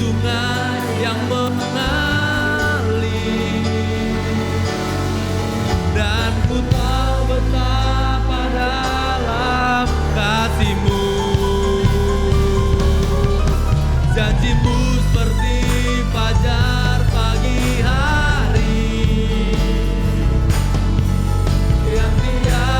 sungai yang mengalir. Dan ku tahu betapa dalam kasih-Mu. Janji-Mu seperti fajar pagi hari, yang tiada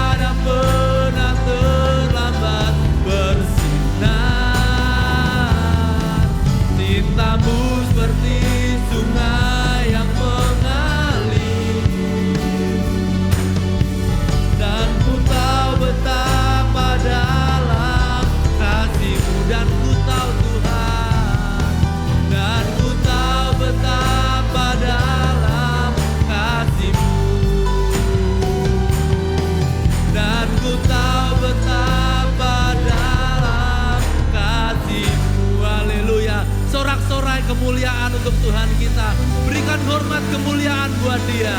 kemuliaan untuk Tuhan kita. Berikan hormat kemuliaan buat Dia.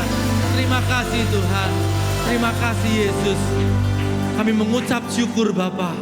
Terima kasih Tuhan. Terima kasih Yesus. Kami mengucap syukur Bapa.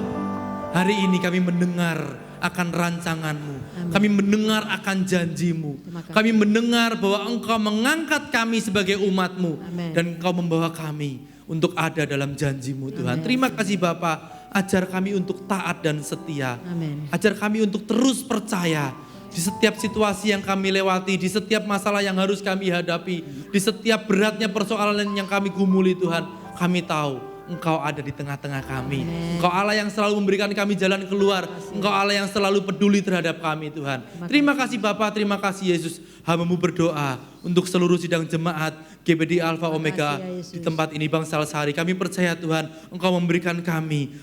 Hari ini kami mendengar akan rancangan-Mu. Kami mendengar akan janji-Mu. Kami mendengar bahwa Engkau mengangkat kami sebagai umat-Mu. Dan Engkau membawa kami untuk ada dalam janji-Mu Tuhan. Terima kasih Bapa. Ajar kami untuk taat dan setia. Ajar kami untuk terus percaya. Di setiap situasi yang kami lewati, di setiap masalah yang harus kami hadapi, di setiap beratnya persoalan yang kami gumuli Tuhan, kami tahu Engkau ada di tengah-tengah kami. Engkau Allah yang selalu memberikan kami jalan keluar. Engkau Allah yang selalu peduli terhadap kami Tuhan. Terima kasih Bapak, terima kasih Yesus. Hamba-Mu berdoa untuk seluruh sidang jemaat GBDI Alpha Omega di tempat ini Bangsal Sari. Kami percaya Tuhan, Engkau memberikan kami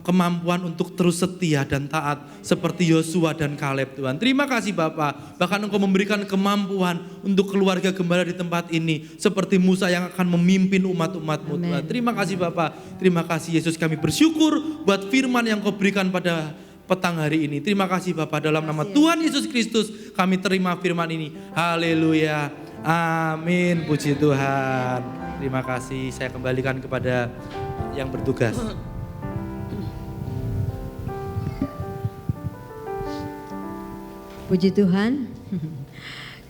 kemampuan untuk terus setia dan taat seperti Yosua dan Kaleb Tuhan. Terima kasih Bapak. Bahkan Engkau memberikan kemampuan untuk keluarga gembala di tempat ini seperti Musa yang akan memimpin umat-umat-Mu Tuhan. Terima kasih Bapak. Terima kasih Yesus. Kami bersyukur buat firman yang Kau berikan pada petang hari ini. Terima kasih Bapak. Dalam nama Tuhan Yesus Kristus kami terima firman ini. Haleluya. Amin. Puji Tuhan. Terima kasih. Saya kembalikan kepada yang bertugas. Puji Tuhan,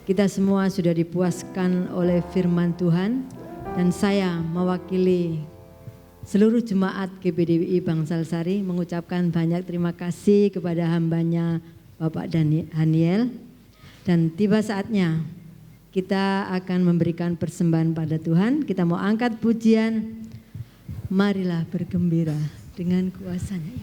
kita semua sudah dipuaskan oleh firman Tuhan dan saya mewakili seluruh jemaat GBDI Bangsal Sari mengucapkan banyak terima kasih kepada hambanya Bapak Daniel dan tiba saatnya kita akan memberikan persembahan pada Tuhan. Kita mau angkat pujian, marilah bergembira dengan kuasa-Nya.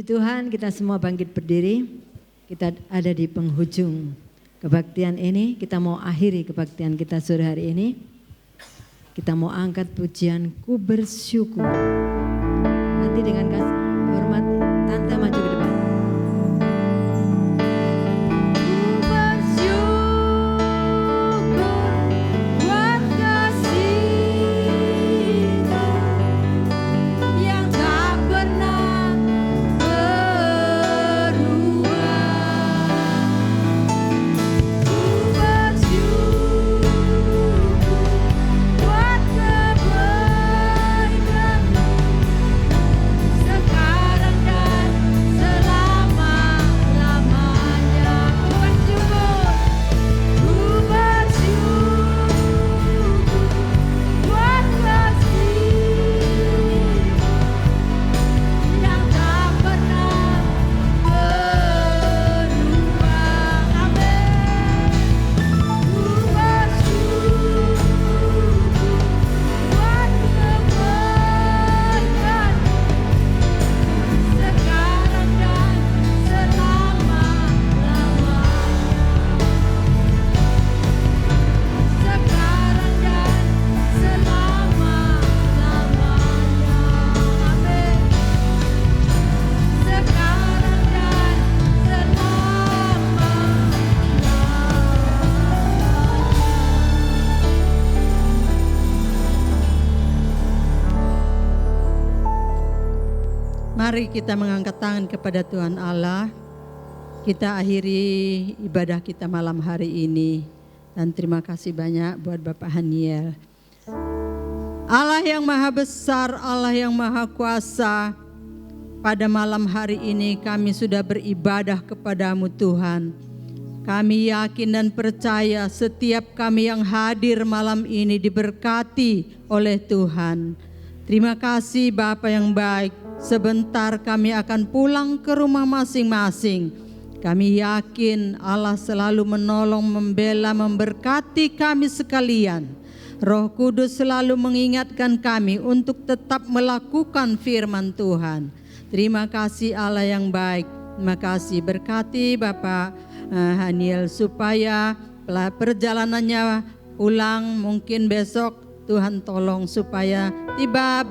Tuhan, kita semua bangkit berdiri. Kita ada di penghujung kebaktian ini. Kita mau akhiri kebaktian kita sore hari ini. Kita mau angkat pujian, ku bersyukur. berganti dengan kasih hormat. Tante maju ke depan. Mari kita mengangkat tangan kepada Tuhan Allah. Kita akhiri ibadah kita malam hari ini. Dan terima kasih banyak buat Bapak Haniel. Allah yang maha besar, Allah yang maha kuasa, pada malam hari ini kami sudah beribadah kepadamu Tuhan. Kami yakin dan percaya setiap kami yang hadir malam ini diberkati oleh Tuhan. Terima kasih Bapa yang baik. Sebentar kami akan pulang ke rumah masing-masing. Kami yakin Allah selalu menolong, membela, memberkati kami sekalian. Roh Kudus selalu mengingatkan kami untuk tetap melakukan firman Tuhan. Terima kasih Allah yang baik. Terima kasih, berkati Bapak Haniel supaya perjalanannya pulang mungkin besok. Tuhan tolong supaya tiba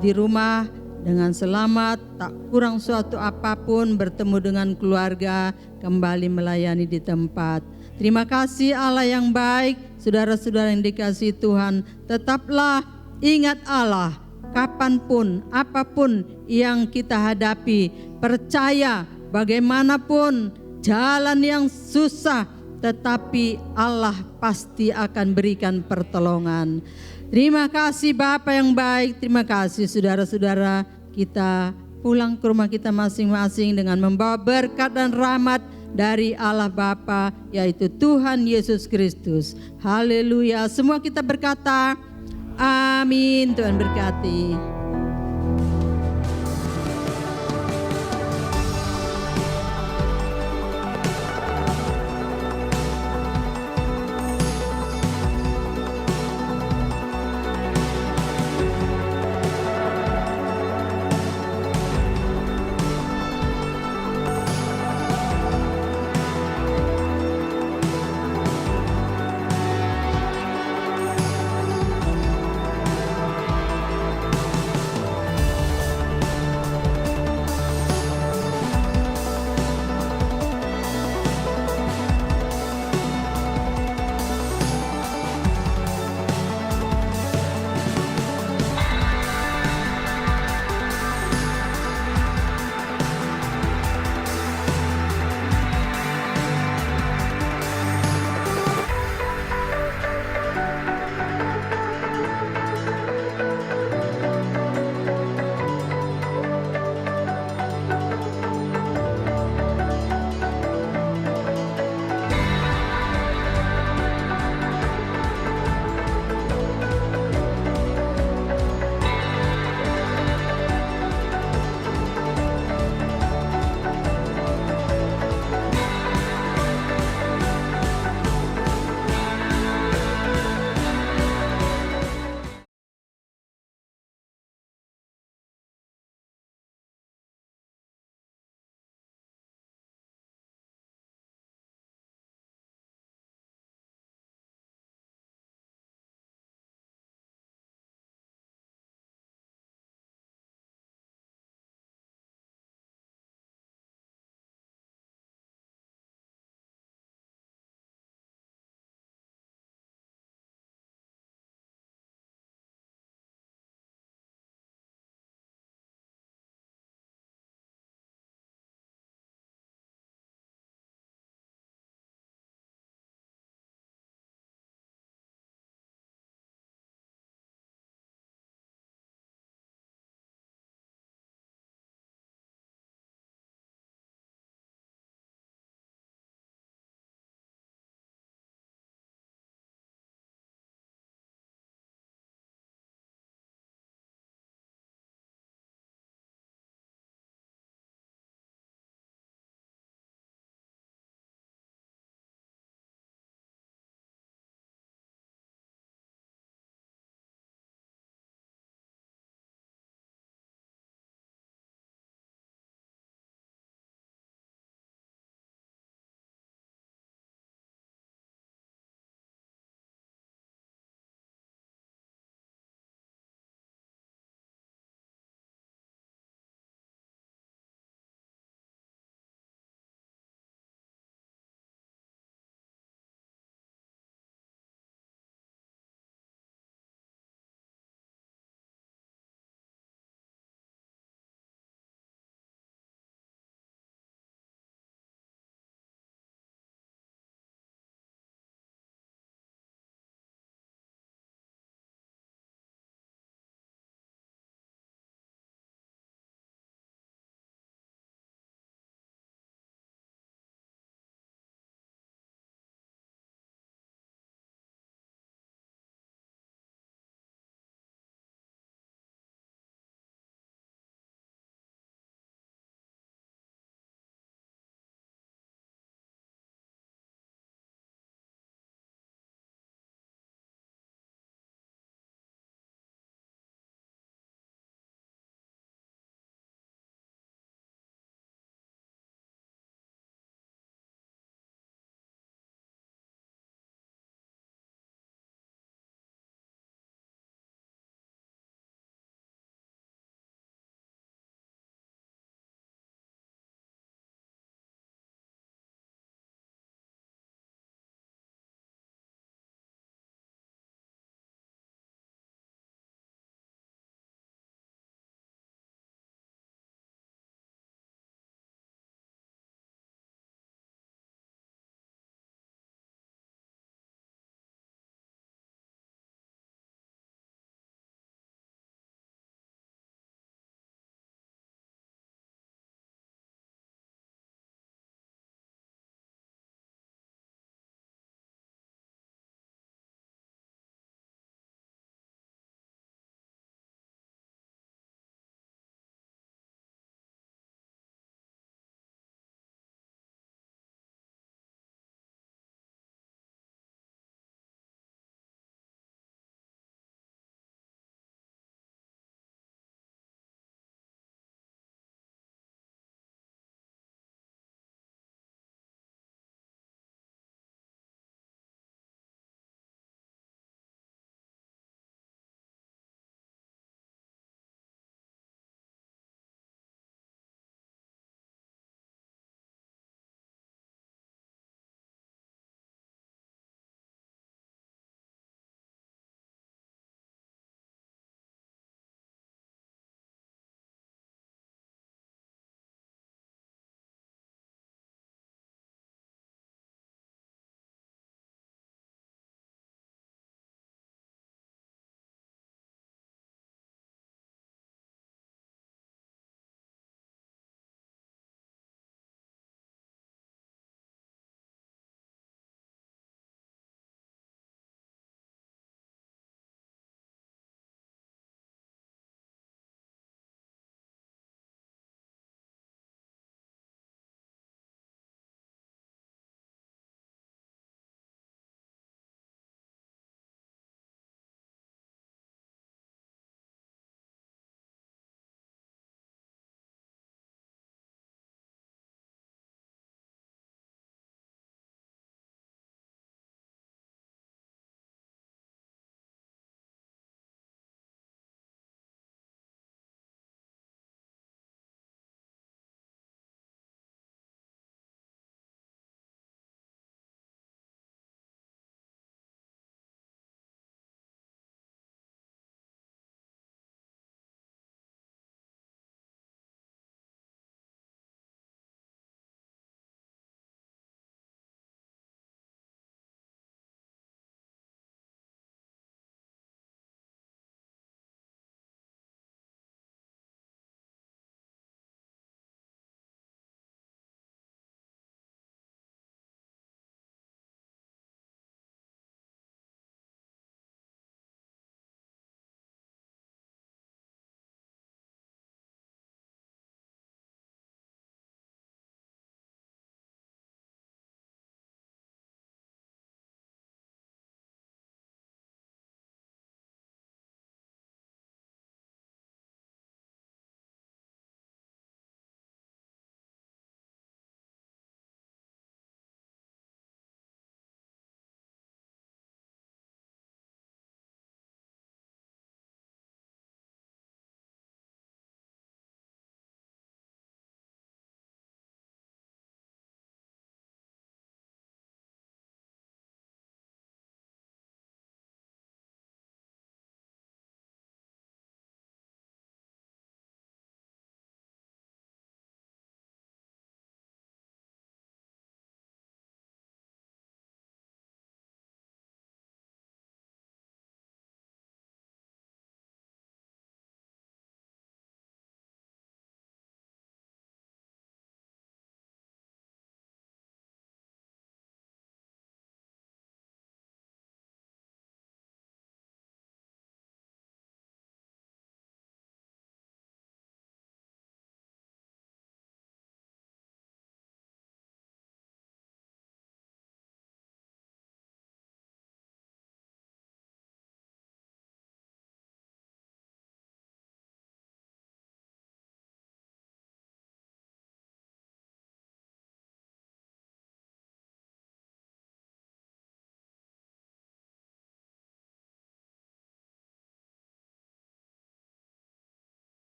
di rumah dengan selamat, tak kurang suatu apapun, bertemu dengan keluarga, kembali melayani di tempat. Terima kasih Allah yang baik. Saudara-saudara yang dikasihi Tuhan, tetaplah ingat Allah kapanpun, apapun yang kita hadapi. Percaya bagaimanapun jalan yang susah, tetapi Allah pasti akan berikan pertolongan. Terima kasih Bapa yang baik. Terima kasih saudara-saudara, kita pulang ke rumah kita masing-masing dengan membawa berkat dan rahmat dari Allah Bapa, yaitu Tuhan Yesus Kristus. Haleluya. Semua kita berkata amin. Tuhan berkati.